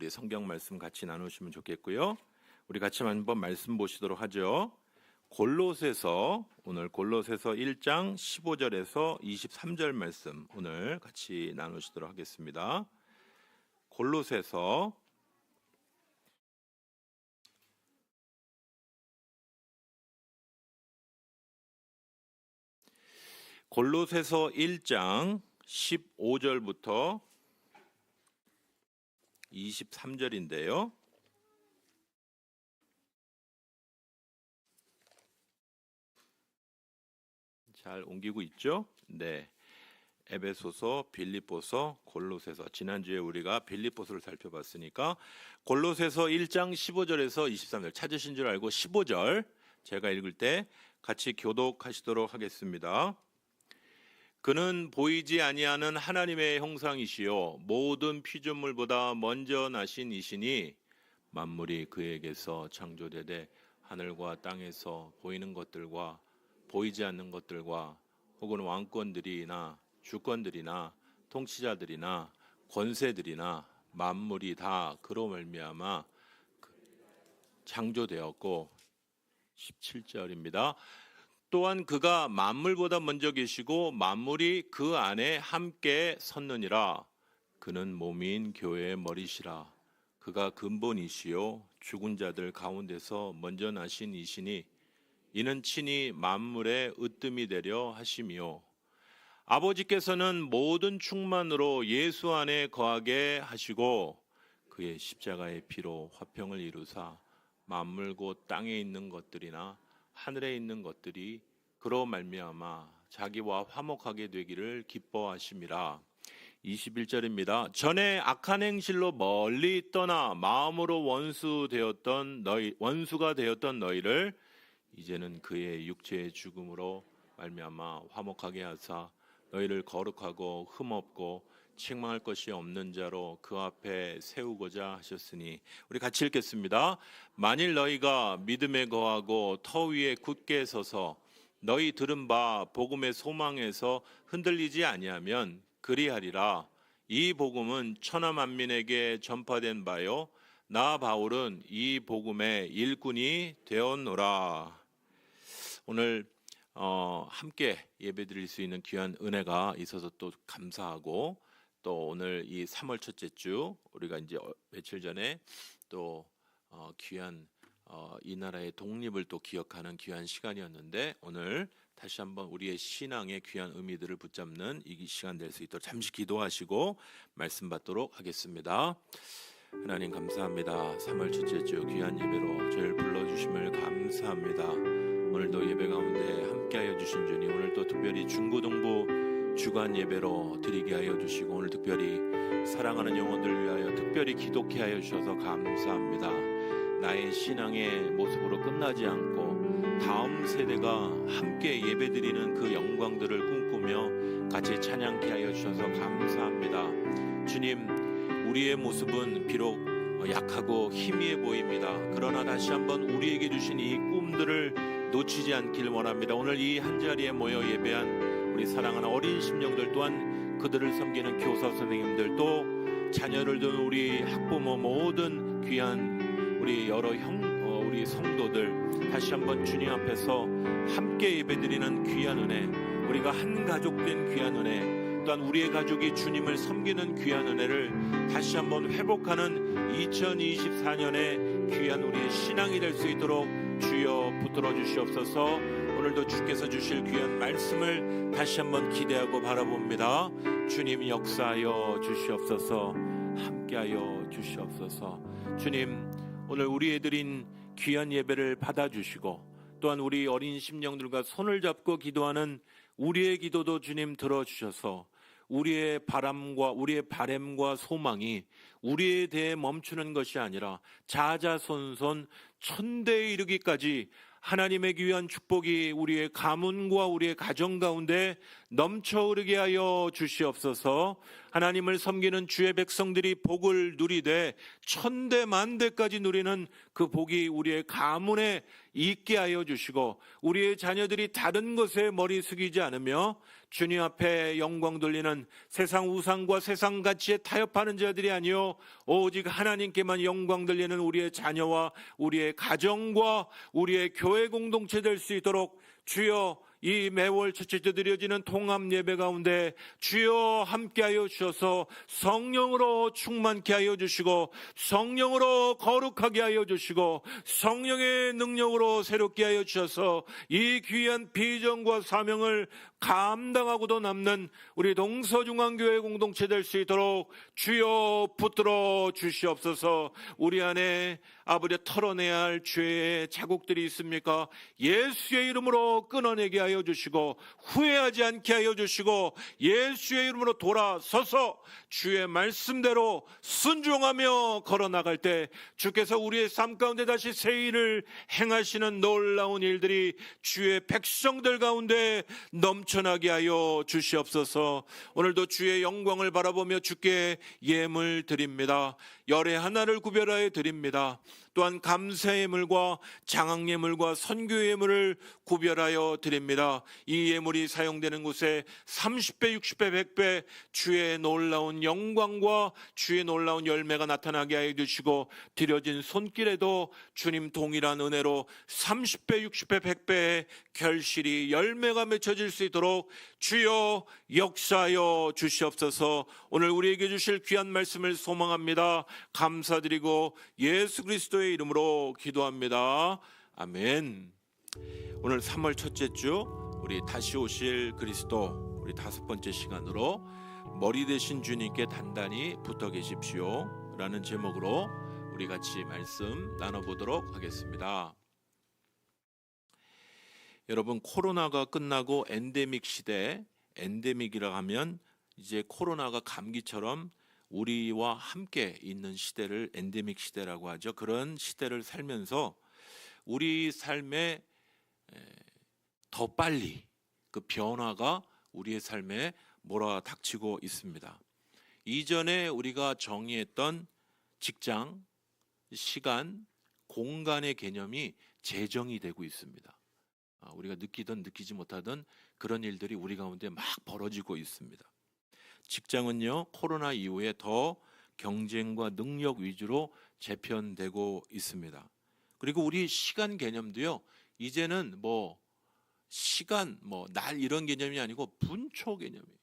우리 성경 말씀 같이 나누시면 좋겠고요. 우리 같이 한번 말씀 보시도록 하죠. 오늘 골로새서 1장 15절에서 23절 말씀 오늘 같이 나누시도록 하겠습니다. 골로새서 1장 15절부터 23절인데요. 잘 옮기고 있죠? 네. 에베소서, 빌립보서, 골로새서. 지난주에 우리가 빌립보서를 살펴봤으니까 골로새서 1장 15절에서 23절 찾으신 줄 알고 15절 제가 읽을 때 같이 교독하시도록 하겠습니다. 그는 보이지 아니하는 하나님의 형상이시요 모든 피조물보다 먼저 나신 이시니 만물이 그에게서 창조되되 하늘과 땅에서 보이는 것들과 보이지 않는 것들과 혹은 왕권들이나 주권들이나 통치자들이나 권세들이나 만물이 다 그로 말미암아 창조되었고 17절입니다. 또한 그가 만물보다 먼저 계시고 만물이 그 안에 함께 섰느니라. 그는 몸인 교회의 머리시라. 그가 근본이시요 죽은 자들 가운데서 먼저 나신 이시니 이는 친히 만물의 으뜸이 되려 하심이요 아버지께서는 모든 충만으로 예수 안에 거하게 하시고 그의 십자가의 피로 화평을 이루사 만물 곧 땅에 있는 것들이나 하늘에 있는 것들이 그로 말미암아 자기와 화목하게 되기를 기뻐하심이라. 21절입니다. 전에 악한 행실로 멀리 떠나 마음으로 원수가 되었던 너희를 이제는 그의 육체의 죽음으로 말미암아 화목하게 하사 너희를 거룩하고 흠없고 책망할 것이 없는 자로 그 앞에 세우고자 하셨으니. 우리 같이 읽겠습니다. 만일 너희가 믿음에 거하고 터 위에 굳게 서서 너희 들은 바 복음의 소망에서 흔들리지 아니하면 그리하리라. 이 복음은 천하 만민에게 전파된 바요 나 바울은 이 복음의 일꾼이 되었노라. 오늘 함께 예배드릴 수 있는 귀한 은혜가 있어서 또 감사하고, 또 오늘 이 3월 첫째 주 우리가 이제 며칠 전에 또 귀한 이 나라의 독립을 또 기억하는 귀한 시간이었는데, 오늘 다시 한번 우리의 신앙의 귀한 의미들을 붙잡는 이 시간 될 수 있도록 잠시 기도하시고 말씀 받도록 하겠습니다. 하나님 감사합니다. 3월 첫째 주 귀한 예배로 저희를 불러주심을 감사합니다. 오늘도 예배 가운데 함께하여 주신 주님, 오늘도 특별히 중고등부 주간 예배로 드리게 하여 주시고 오늘 특별히 사랑하는 영혼들을 위하여 특별히 기도케 하여 주셔서 감사합니다. 나의 신앙의 모습으로 끝나지 않고 다음 세대가 함께 예배드리는 그 영광들을 꿈꾸며 같이 찬양케 하여 주셔서 감사합니다. 주님, 우리의 모습은 비록 약하고 희미해 보입니다. 그러나 다시 한번 우리에게 주신 이 꿈들을 놓치지 않길 원합니다. 오늘 이 한자리에 모여 예배한 우리 사랑하는 어린 심령들, 또한 그들을 섬기는 교사 선생님들, 또 자녀를 둔 우리 학부모 모든 귀한 우리 여러 우리 성도들, 다시 한번 주님 앞에서 함께 예배드리는 귀한 은혜, 우리가 한 가족 된 귀한 은혜, 또한 우리의 가족이 주님을 섬기는 귀한 은혜를 다시 한번 회복하는 2024년의 귀한 우리의 신앙이 될 수 있도록 주여 붙들어 주시옵소서. 오늘도 주께서 주실 귀한 말씀을 다시 한번 기대하고 바라봅니다. 주님 역사하여 주시옵소서. 함께하여 주시옵소서. 주님, 오늘 우리의 드린 귀한 예배를 받아주시고, 또한 우리 어린 심령들과 손을 잡고 기도하는 우리의 기도도 주님 들어주셔서 우리의 바람과 우리의 바램과 소망이 우리에 대해 멈추는 것이 아니라 자자손손 천대에 이르기까지 하나님의 귀한 축복이 우리의 가문과 우리의 가정 가운데 넘쳐 흐르게 하여 주시옵소서. 하나님을 섬기는 주의 백성들이 복을 누리되 천대 만대까지 누리는 그 복이 우리의 가문에 있게 하여 주시고, 우리의 자녀들이 다른 것에 머리 숙이지 않으며 주님 앞에 영광 돌리는 세상 우상과 세상 가치에 타협하는 자들이 아니요 돌아가며 오직 하나님께만 영광 돌리는 우리의 자녀와 우리의 가정과 우리의 교회 공동체 될 수 있도록 주여 이 매월 첫째 주 드려지는 통합 예배 가운데 주여 함께하여 주셔서 성령으로 충만케 하여 주시고 성령으로 거룩하게 하여 주시고 성령의 능력으로 새롭게 하여 주셔서 이 귀한 비전과 사명을 감당하고도 남는 우리 동서중앙교회 공동체 될 수 있도록 주여 붙들어 주시옵소서. 우리 안에 아버지 털어내야 할 죄의 자국들이 있습니까? 예수의 이름으로 끊어내게 하여 주시고 후회하지 않게 하여 주시고 예수의 이름으로 돌아서서 주의 말씀대로 순종하며 걸어나갈 때 주께서 우리의 삶 가운데 다시 새 일을 행하시는 놀라운 일들이 주의 백성들 가운데 넘쳐나게 하여 주시옵소서. 오늘도 주의 영광을 바라보며 주께 예물 드립니다. 열의 하나를 구별하여 드립니다. 또한 감사 예물과 장학 예물과 선교 예물을 구별하여 드립니다. 이 예물이 사용되는 곳에 30배, 60배, 100배 주의 놀라운 영광과 주의 놀라운 열매가 나타나게 하여 주시고 드려진 손길에도 주님 동일한 은혜로 30배, 60배, 100배의 결실이 열매가 맺혀질 수 있도록 주여 역사하여 주시옵소서. 오늘 우리에게 주실 귀한 말씀을 소망합니다. 감사드리고 예수 그리스도의 이름으로 기도합니다. 아멘. 오늘 3월 첫째 주 우리 다시 오실 그리스도 우리 5번째 시간으로 머리 되신 주님께 단단히 붙어 계십시오 라는 제목으로 우리 같이 말씀 나눠보도록 하겠습니다. 여러분, 코로나가 끝나고 엔데믹 시대, 엔데믹이라 하면 이제 코로나가 감기처럼 우리와 함께 있는 시대를 엔데믹 시대라고 하죠. 그런 시대를 살면서 우리 삶에 더 빨리 그 변화가 우리의 삶에 몰아닥치고 있습니다. 이전에 우리가 정의했던 직장, 시간, 공간의 개념이 재정이 되고 있습니다. 우리가 느끼든 느끼지 못하던 그런 일들이 우리 가운데 막 벌어지고 있습니다. 직장은요, 코로나 이후에 더 경쟁과 능력 위주로 재편되고 있습니다. 그리고 우리 시간 개념도요, 이제는 시간, 날 이런 개념이 아니고 분초 개념이에요.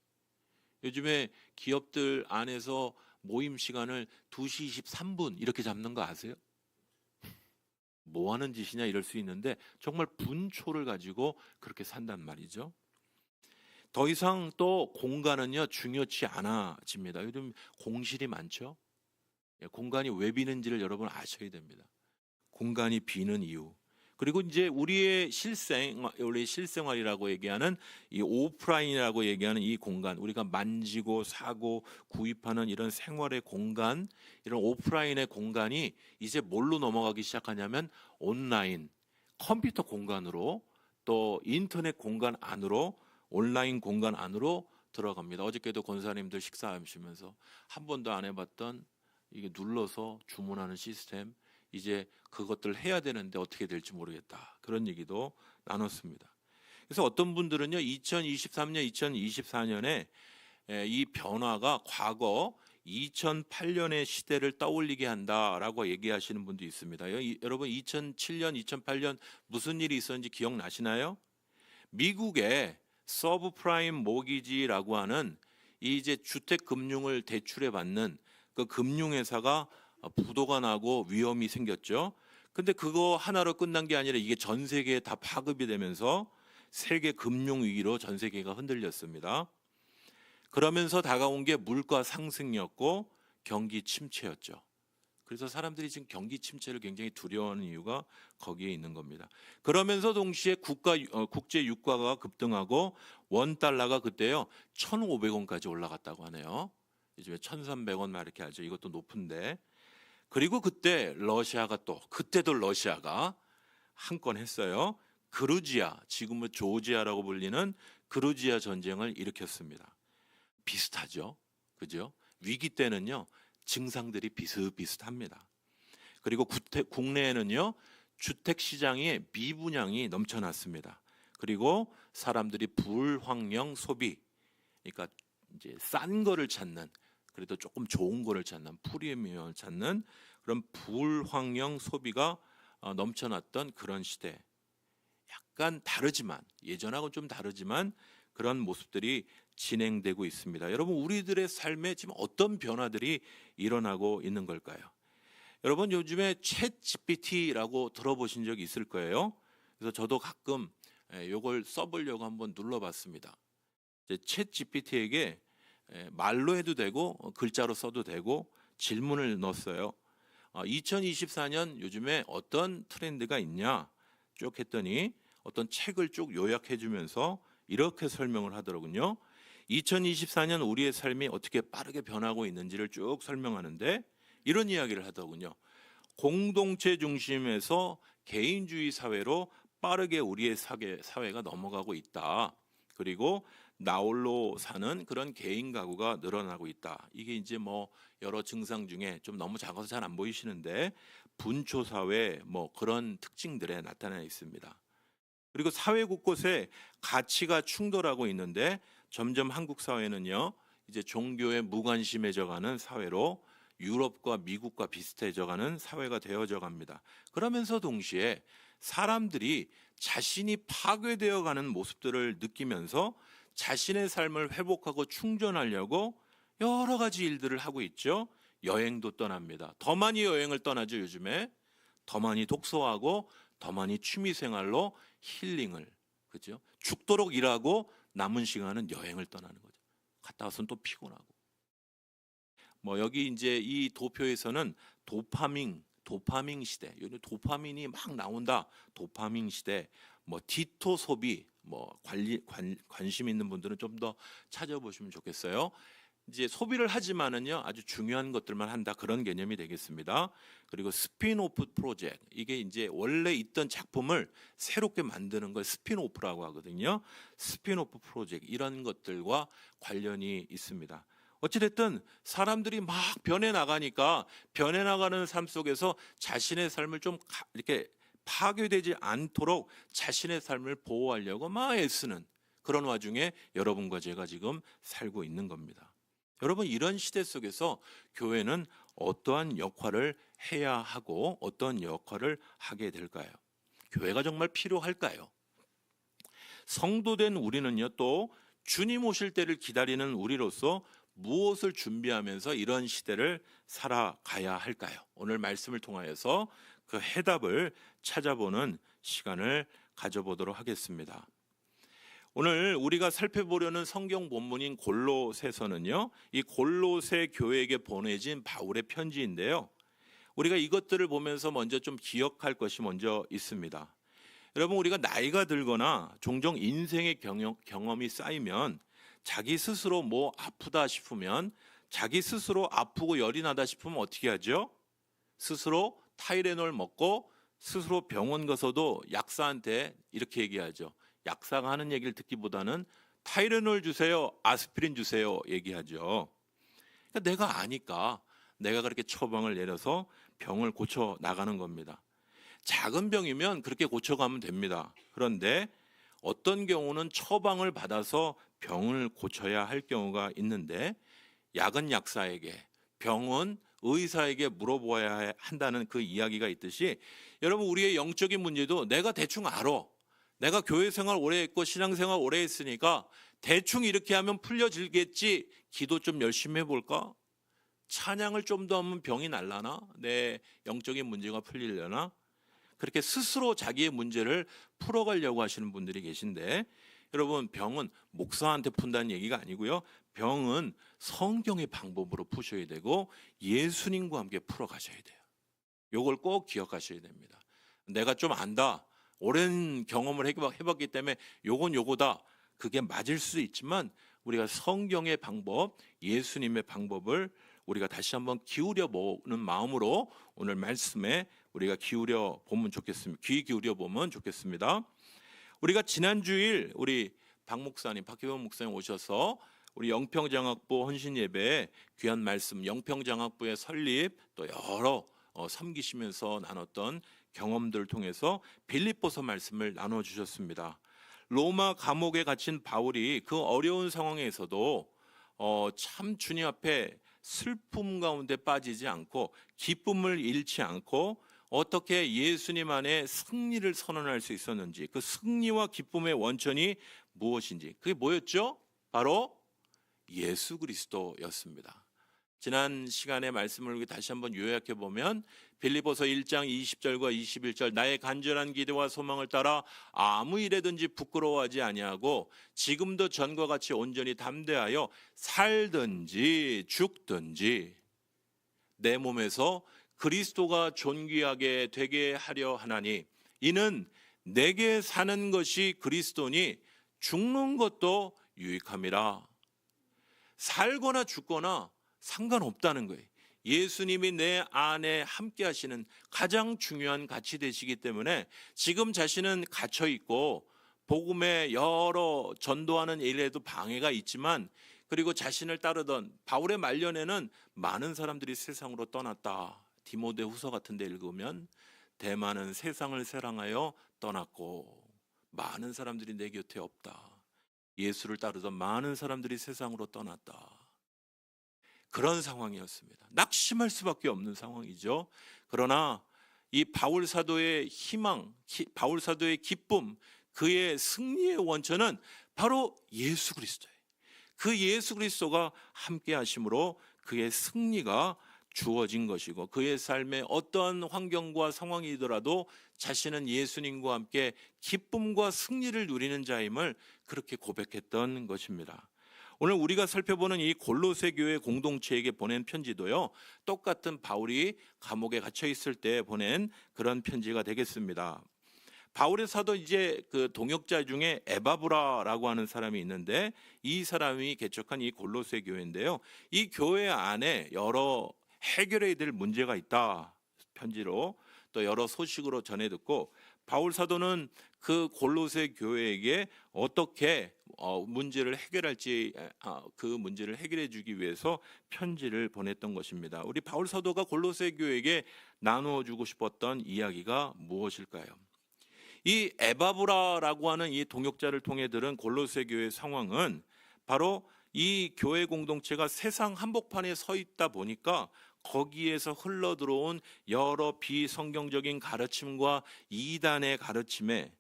요즘에 기업들 안에서 모임 시간을 2시 23분 이렇게 잡는 거 아세요? 뭐 하는 짓이냐 이럴 수 있는데 정말 분초를 가지고 그렇게 산단 말이죠. 더 이상 또 공간은요 중요치 않아집니다. 요즘 공실이 많죠. 공간이 왜 비는지를 여러분 아셔야 됩니다. 공간이 비는 이유. 그리고 이제 우리 실생활이라고 얘기하는 이 오프라인이라고 얘기하는 이 공간, 우리가 만지고 사고 구입하는 이런 생활의 공간, 이런 오프라인의 공간이 이제 뭘로 넘어가기 시작하냐면 온라인, 컴퓨터 공간으로 또 인터넷 공간 안으로 온라인 공간 안으로 들어갑니다. 어저께도 권사님들 식사하시면서 한 번도 안 해봤던 이게 눌러서 주문하는 시스템, 이제 그것들 해야 되는데 어떻게 될지 모르겠다. 그런 얘기도 나눴습니다. 그래서 어떤 분들은요, 2023년, 2024년에 이 변화가 과거 2008년의 시대를 떠올리게 한다라고 얘기하시는 분도 있습니다. 여러분 2007년, 2008년 무슨 일이 있었는지 기억나시나요? 미국의 서브프라임 모기지라고 하는 이제 주택 금융을 대출해 받는 그 금융회사가 부도가 나고 위험이 생겼죠. 근데 그거 하나로 끝난 게 아니라 이게 전 세계에 다 파급이 되면서 세계 금융 위기로 전 세계가 흔들렸습니다. 그러면서 다가온 게 물가 상승이었고 경기 침체였죠. 그래서 사람들이 지금 경기 침체를 굉장히 두려워하는 이유가 거기에 있는 겁니다. 그러면서 동시에 국제 유가가 급등하고 원 달러가 그때요 1,500원까지 올라갔다고 하네요. 요즘에 1,300원 막 이렇게 하죠. 이것도 높은데. 그리고 그때도 러시아가 한 건 했어요. 그루지아, 지금은 조지아라고 불리는 그루지아 전쟁을 일으켰습니다. 비슷하죠, 그죠? 위기 때는요 증상들이 비슷비슷합니다. 그리고 국내에는요 주택 시장에 미분양이 넘쳐났습니다. 그리고 사람들이 불황령 소비, 그러니까 이제 싼 거를 찾는 그래도 조금 좋은 거를 찾는 프리미엄을 찾는 그런 불황형 소비가 넘쳐났던 그런 시대. 약간 다르지만 예전하고는 좀 다르지만 그런 모습들이 진행되고 있습니다. 여러분 우리들의 삶에 지금 어떤 변화들이 일어나고 있는 걸까요? 여러분 요즘에 챗 GPT라고 들어보신 적 있을 거예요. 그래서 저도 가끔 이걸 써보려고 한번 눌러봤습니다. 챗 GPT에게 말로 해도 되고 글자로 써도 되고 질문을 넣었어요. 2024년 요즘에 어떤 트렌드가 있냐 쭉 했더니 어떤 책을 쭉 요약해 주면서 이렇게 설명을 하더라고요. 2024년 우리의 삶이 어떻게 빠르게 변하고 있는지를 쭉 설명하는데 이런 이야기를 하더군요. 공동체 중심에서 개인주의 사회로 빠르게 우리의 사회가 넘어가고 있다. 그리고 나홀로 사는 그런 개인 가구가 늘어나고 있다. 이게 이제 뭐 여러 증상 중에 좀 너무 작아서 잘 안 보이시는데 분초 사회 뭐 그런 특징들에 나타나 있습니다. 그리고 사회 곳곳에 가치가 충돌하고 있는데 점점 한국 사회는요 이제 종교에 무관심해져가는 사회로 유럽과 미국과 비슷해져가는 사회가 되어져 갑니다. 그러면서 동시에 사람들이 자신이 파괴되어가는 모습들을 느끼면서 자신의 삶을 회복하고 충전하려고 여러 가지 일들을 하고 있죠. 여행도 떠납니다. 더 많이 여행을 떠나죠. 요즘에 더 많이 독서하고 더 많이 취미생활로 힐링을, 그죠? 죽도록 일하고 남은 시간은 여행을 떠나는 거죠. 갔다 와서는 또 피곤하고. 뭐 여기 이제 이 도표에서는 도파민 시대, 요즘 도파민이 막 나온다. 도파민 시대, 뭐 디토 소비, 뭐 관심 있는 분들은 좀 더 찾아보시면 좋겠어요. 이제 소비를 하지만은요 아주 중요한 것들만 한다 그런 개념이 되겠습니다. 그리고 스핀오프 프로젝트, 이게 이제 원래 있던 작품을 새롭게 만드는 걸 스핀오프라고 하거든요. 스핀오프 프로젝트 이런 것들과 관련이 있습니다. 어찌됐든 사람들이 막 변해 나가니까 변해 나가는 삶 속에서 자신의 삶을 좀 이렇게 파괴되지 않도록 자신의 삶을 보호하려고 막 애쓰는 그런 와중에 여러분과 제가 지금 살고 있는 겁니다. 여러분 이런 시대 속에서 교회는 어떠한 역할을 해야 하고 어떤 역할을 하게 될까요? 교회가 정말 필요할까요? 성도된 우리는요 또 주님 오실 때를 기다리는 우리로서 무엇을 준비하면서 이런 시대를 살아가야 할까요? 오늘 말씀을 통하여서 그 해답을 찾아보는 시간을 가져보도록 하겠습니다. 오늘 우리가 살펴보려는 성경 본문인 골로새서는요, 이 골로새 교회에게 보내진 바울의 편지인데요. 우리가 이것들을 보면서 먼저 좀 기억할 것이 먼저 있습니다. 여러분 우리가 나이가 들거나 종종 인생의 경험이 쌓이면 자기 스스로 뭐 아프다 싶으면 자기 스스로 아프고 열이 나다 싶으면 어떻게 하죠? 스스로 타이레놀 먹고 스스로 병원 가서도 약사한테 이렇게 얘기하죠. 약사가 하는 얘기를 듣기보다는 타이레놀 주세요, 아스피린 주세요 얘기하죠. 그러니까 내가 아니까 내가 그렇게 처방을 내려서 병을 고쳐 나가는 겁니다. 작은 병이면 그렇게 고쳐가면 됩니다. 그런데 어떤 경우는 처방을 받아서 병을 고쳐야 할 경우가 있는데 약은 약사에게, 병은 의사에게 물어보아야 한다는 그 이야기가 있듯이 여러분 우리의 영적인 문제도 내가 대충 알아. 내가 교회 생활 오래 했고 신앙생활 오래 했으니까 대충 이렇게 하면 풀려지겠지. 기도 좀 열심히 해볼까? 찬양을 좀 더 하면 병이 날라나? 내 영적인 문제가 풀리려나? 그렇게 스스로 자기의 문제를 풀어가려고 하시는 분들이 계신데 여러분 병은 목사한테 푼다는 얘기가 아니고요. 병은 성경의 방법으로 푸셔야 되고 예수님과 함께 풀어가셔야 돼요. 이걸 꼭 기억하셔야 됩니다. 내가 좀 안다. 오랜 경험을 해봤기 때문에 요거다. 그게 맞을 수 있지만 우리가 성경의 방법, 예수님의 방법을 우리가 다시 한번 기울여 보는 마음으로 오늘 말씀에 우리가 기울여 보면 좋겠습니다. 귀 기울여 보면 좋겠습니다. 우리가 지난 주일 우리 박 목사님, 박희원 목사님 오셔서 우리 영평장학부 헌신 예배에 귀한 말씀, 영평장학부의 설립 또 여러 섬기시면서 나눴던 경험들을 통해서 빌립보서 말씀을 나눠 주셨습니다. 로마 감옥에 갇힌 바울이 그 어려운 상황에서도 참 주님 앞에 슬픔 가운데 빠지지 않고 기쁨을 잃지 않고 어떻게 예수님 안에 승리를 선언할 수 있었는지, 그 승리와 기쁨의 원천이 무엇인지, 그게 뭐였죠? 바로 예수 그리스도였습니다. 지난 시간의 말씀을 다시 한번 요약해 보면 빌립보서 1장 20절과 21절, 나의 간절한 기대와 소망을 따라 아무 일에든지 부끄러워하지 아니하고 지금도 전과 같이 온전히 담대하여 살든지 죽든지 내 몸에서 그리스도가 존귀하게 되게 하려 하나니 이는 내게 사는 것이 그리스도니 죽는 것도 유익함이라. 살거나 죽거나 상관없다는 거예요. 예수님이 내 안에 함께 하시는 가장 중요한 가치 되시기 때문에 지금 자신은 갇혀 있고 복음의 여러 전도하는 일에도 방해가 있지만, 그리고 자신을 따르던 바울의 말년에는 많은 사람들이 세상으로 떠났다. 디모데후서 같은 데 읽으면 대만은 세상을 사랑하여 떠났고 많은 사람들이 내 곁에 없다. 예수를 따르던 많은 사람들이 세상으로 떠났다. 그런 상황이었습니다. 낙심할 수밖에 없는 상황이죠. 그러나 이 바울 사도의 희망, 바울 사도의 기쁨, 그의 승리의 원천은 바로 예수 그리스도예요. 그 예수 그리스도가 함께 하심으로 그의 승리가 주어진 것이고, 그의 삶에 어떠한 환경과 상황이더라도 자신은 예수님과 함께 기쁨과 승리를 누리는 자임을 그렇게 고백했던 것입니다. 오늘 우리가 살펴보는 이 골로새 교회 공동체에게 보낸 편지도요, 똑같은 바울이 감옥에 갇혀 있을 때 보낸 그런 편지가 되겠습니다. 바울의 사도 이제 그 동역자 중에 에바브라라고 하는 사람이 있는데, 이 사람이 개척한 이 골로새 교회인데요, 이 교회 안에 여러 해결해야 될 문제가 있다. 편지로 또 여러 소식으로 전해 듣고, 바울 사도는 그 골로새 교회에게 어떻게 문제를 해결할지, 그 문제를 해결해 주기 위해서 편지를 보냈던 것입니다. 우리 바울 사도가 골로새 교회에게 나누어 주고 싶었던 이야기가 무엇일까요? 이 에바브라라고 하는 이 동역자를 통해 들은 골로새 교회의 상황은 바로 이 교회 공동체가 세상 한복판에 서 있다 보니까 거기에서 흘러들어온 여러 비성경적인 가르침과 이단의 가르침에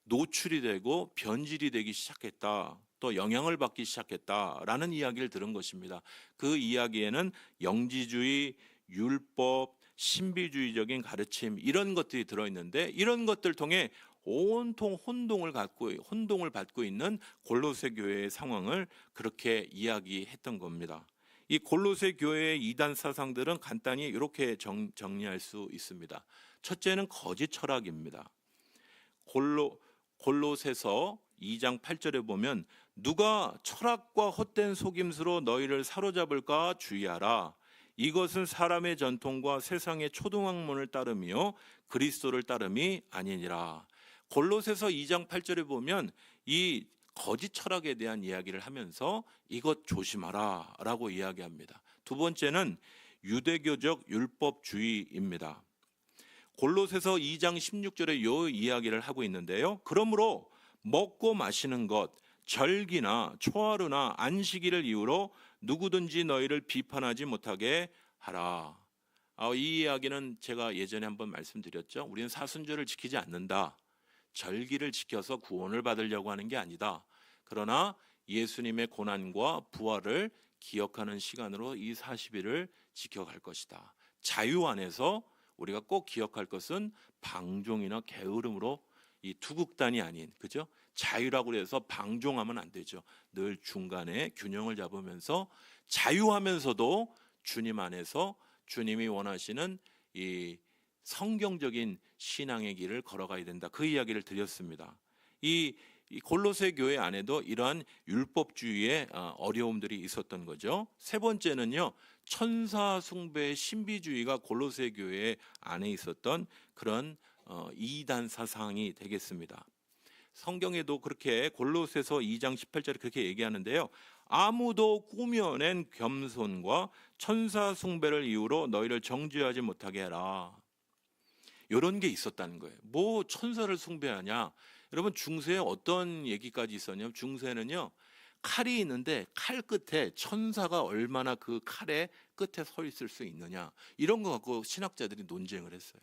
노출이 되고 변질이 되기 시작했다, 또 영향을 받기 시작했다라는 이야기를 들은 것입니다. 그 이야기에는 영지주의, 율법, 신비주의적인 가르침, 이런 것들이 들어있는데, 이런 것들 통해 온통 혼동을 받고 있는 골로새 교회의 상황을 그렇게 이야기했던 겁니다. 이 골로새 교회의 이단 사상들은 간단히 이렇게 정리할 수 있습니다. 첫째는 거짓 철학입니다. 골로새서 2장 8절에 보면 누가 철학과 헛된 속임수로 너희를 사로잡을까 주의하라. 이것은 사람의 전통과 세상의 초등학문을 따르며 그리스도를 따름이 아니니라. 골로새서 2장 8절에 보면 이 거짓 철학에 대한 이야기를 하면서 이것 조심하라 라고 이야기합니다. 두 번째는 유대교적 율법주의입니다. 골로새서 2장 16절에 이 이야기를 하고 있는데요, 그러므로 먹고 마시는 것, 절기나 초하루나 안식일을 이유로 누구든지 너희를 비판하지 못하게 하라. 이 이야기는 제가 예전에 한번 말씀드렸죠. 우리는 사순절을 지키지 않는다. 절기를 지켜서 구원을 받으려고 하는 게 아니다. 그러나 예수님의 고난과 부활을 기억하는 시간으로 이 40일을 지켜갈 것이다. 자유 안에서 우리가 꼭 기억할 것은 방종이나 게으름으로 이 투국단이 아닌, 그죠? 자유라고 해서 방종하면 안 되죠. 늘 중간에 균형을 잡으면서 자유하면서도 주님 안에서 주님이 원하시는 이 성경적인 신앙의 길을 걸어가야 된다. 그 이야기를 드렸습니다. 이 골로새 교회 안에도 이러한 율법주의의 어려움들이 있었던 거죠. 세 번째는요, 천사 숭배의 신비주의가 골로새 교회 안에 있었던 그런 이단 사상이 되겠습니다. 성경에도 그렇게 골로새서 2장 18절에 그렇게 얘기하는데요, 아무도 꾸며낸 겸손과 천사 숭배를 이유로 너희를 정죄하지 못하게 해라. 이런 게 있었다는 거예요. 뭐 천사를 숭배하냐? 여러분, 중세에 어떤 얘기까지 있었냐면, 중세는요 칼이 있는데 칼 끝에 천사가 얼마나 그 칼의 끝에 서 있을 수 있느냐, 이런 거 갖고 신학자들이 논쟁을 했어요.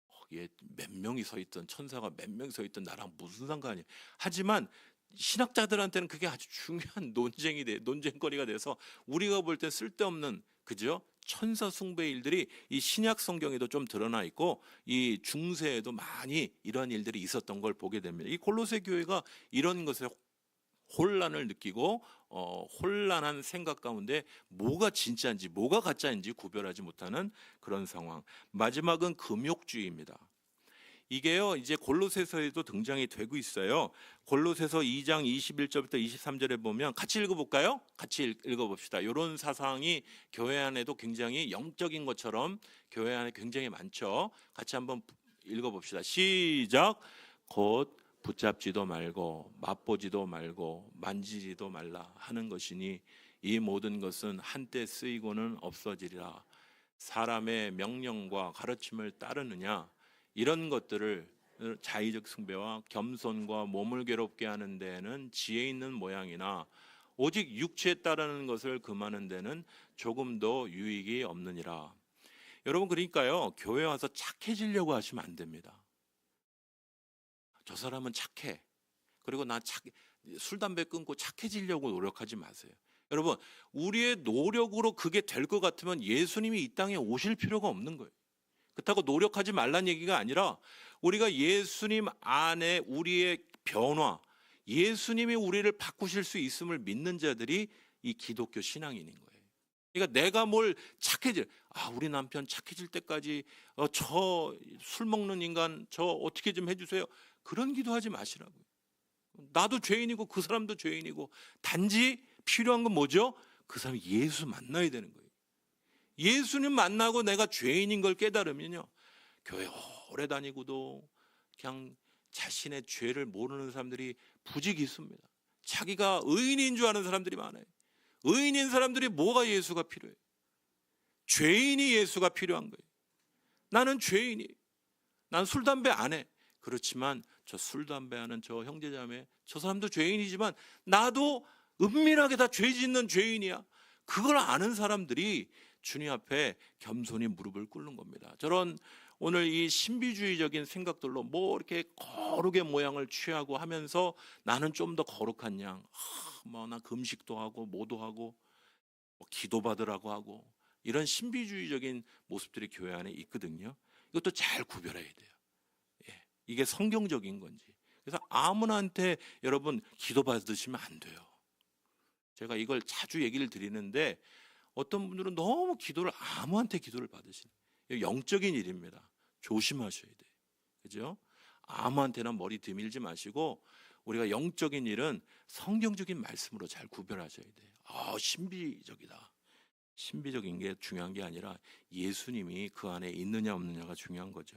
거기에 몇 명이 서 있던, 천사가 몇 명이 서 있던 나랑 무슨 상관이야. 하지만 신학자들한테는 그게 아주 중요한 논쟁거리가 돼서 우리가 볼 때 쓸데없는, 그죠? 천사 숭배 일들이 이 신약 성경에도 좀 드러나 있고 이 중세에도 많이 이런 일들이 있었던 걸 보게 됩니다. 이 골로새 교회가 이런 것에 혼란을 느끼고 혼란한 생각 가운데 뭐가 진짜인지 뭐가 가짜인지 구별하지 못하는 그런 상황. 마지막은 금욕주의입니다. 이게요, 이제 골로새서에도 등장이 되고 있어요. 골로새서 2장 21절부터 23절에 보면, 같이 읽어볼까요? 같이 읽어봅시다. 이런 사상이 교회 안에도 굉장히 영적인 것처럼 교회 안에 굉장히 많죠. 같이 한번 읽어봅시다. 시작. 곧 붙잡지도 말고 맛보지도 말고 만지지도 말라 하는 것이니 이 모든 것은 한때 쓰이고는 없어지리라. 사람의 명령과 가르침을 따르느냐, 이런 것들을 자의적 숭배와 겸손과 몸을 괴롭게 하는 데에는 지혜 있는 모양이나 오직 육체에 따르는 것을 금하는 데는 조금도 유익이 없느니라. 여러분, 그러니까요, 교회 와서 착해지려고 하시면 안 됩니다. 저 사람은 착해, 그리고 술 담배 끊고 착해지려고 노력하지 마세요. 여러분, 우리의 노력으로 그게 될 것 같으면 예수님이 이 땅에 오실 필요가 없는 거예요. 그렇다고 노력하지 말란 얘기가 아니라 우리가 예수님 안에 우리의 변화, 예수님이 우리를 바꾸실 수 있음을 믿는 자들이 이 기독교 신앙인인 거예요. 그러니까 내가 뭘 우리 남편 착해질 때까지 저 술 먹는 인간 저 어떻게 좀 해주세요, 그런 기도하지 마시라고요. 나도 죄인이고 그 사람도 죄인이고, 단지 필요한 건 뭐죠? 그 사람이 예수 만나야 되는 거예요. 예수님 만나고 내가 죄인인 걸 깨달으면요, 교회 오래 다니고도 그냥 자신의 죄를 모르는 사람들이 부직 있습니다. 자기가 의인인 줄 아는 사람들이 많아요. 의인인 사람들이 뭐가 예수가 필요해요? 죄인이 예수가 필요한 거예요. 나는 죄인이, 난 술 담배 안 해. 그렇지만 저 술 담배 하는 저 형제자매, 저 사람도 죄인이지만 나도 은밀하게 다 죄 짓는 죄인이야. 그걸 아는 사람들이 주님 앞에 겸손히 무릎을 꿇는 겁니다. 저런 오늘 이 신비주의적인 생각들로 뭐 이렇게 거룩의 모양을 취하고 하면서 나는 좀 더 거룩한 양, 나 금식도 하고 뭐도 하고 기도 받으라고 하고, 이런 신비주의적인 모습들이 교회 안에 있거든요. 이것도 잘 구별해야 돼요. 이게 성경적인 건지. 그래서 아무나한테 여러분 기도 받으시면 안 돼요. 제가 이걸 자주 얘기를 드리는데 어떤 분들은 너무 아무한테 기도를 받으시는, 영적인 일입니다. 조심하셔야 돼요. 그죠? 아무한테나 머리 들밀지 마시고 우리가 영적인 일은 성경적인 말씀으로 잘 구별하셔야 돼요. 신비적이다. 신비적인 게 중요한 게 아니라 예수님이 그 안에 있느냐 없느냐가 중요한 거죠.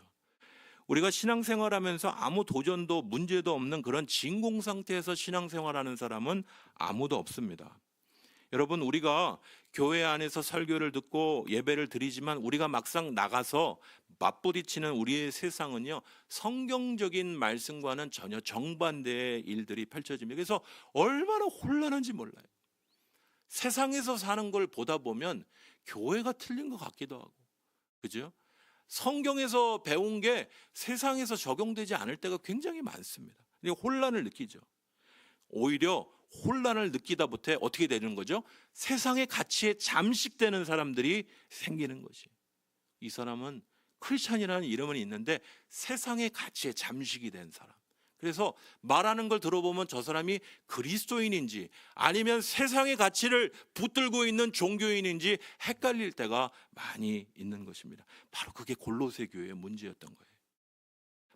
우리가 신앙생활하면서 아무 도전도 문제도 없는 그런 진공 상태에서 신앙생활하는 사람은 아무도 없습니다. 여러분, 우리가 교회 안에서 설교를 듣고 예배를 드리지만 우리가 막상 나가서 맞부딪히는 우리의 세상은요, 성경적인 말씀과는 전혀 정반대의 일들이 펼쳐집니다. 그래서 얼마나 혼란한지 몰라요. 세상에서 사는 걸 보다 보면 교회가 틀린 것 같기도 하고, 그죠? 성경에서 배운 게 세상에서 적용되지 않을 때가 굉장히 많습니다. 혼란을 느끼죠. 오히려 혼란을 느끼다 못해 어떻게 되는 거죠? 세상의 가치에 잠식되는 사람들이 생기는 것이. 이 사람은 크리스찬이라는 이름은 있는데 세상의 가치에 잠식이 된 사람. 그래서 말하는 걸 들어보면 저 사람이 그리스도인인지 아니면 세상의 가치를 붙들고 있는 종교인인지 헷갈릴 때가 많이 있는 것입니다. 바로 그게 골로새 교회의 문제였던 거예요.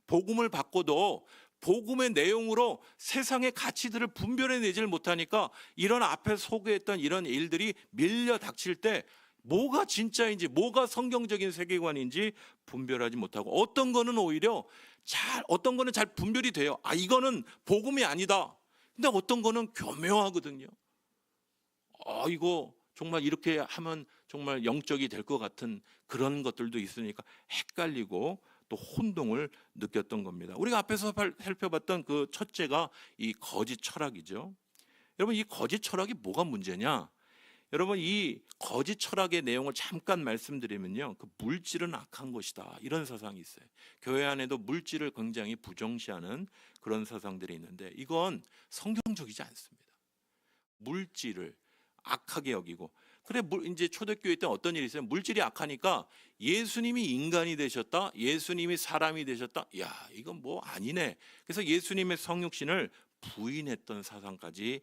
복음을 받고도 복음의 내용으로 세상의 가치들을 분별해내질 못하니까 이런 앞에 소개했던 이런 일들이 밀려 닥칠 때 뭐가 진짜인지 뭐가 성경적인 세계관인지 분별하지 못하고, 어떤 거는 오히려 어떤 거는 잘 분별이 돼요. 이거는 복음이 아니다. 근데 어떤 거는 교묘하거든요. 이거 정말 이렇게 하면 정말 영적이 될 것 같은 그런 것들도 있으니까 헷갈리고 또 혼동을 느꼈던 겁니다. 우리가 앞에서 살펴봤던 그 첫째가 이 거짓 철학이죠. 여러분, 이 거짓 철학이 뭐가 문제냐? 여러분, 이 거짓 철학의 내용을 잠깐 말씀드리면요, 그 물질은 악한 것이다, 이런 사상이 있어요. 교회 안에도 물질을 굉장히 부정시하는 그런 사상들이 있는데, 이건 성경적이지 않습니다. 물질을 악하게 여기고, 그래, 이제 초대교회 때 어떤 일이 있어요? 물질이 악하니까 예수님이 인간이 되셨다, 예수님이 사람이 되셨다, 야, 이건 뭐 아니네. 그래서 예수님의 성육신을 부인했던 사상까지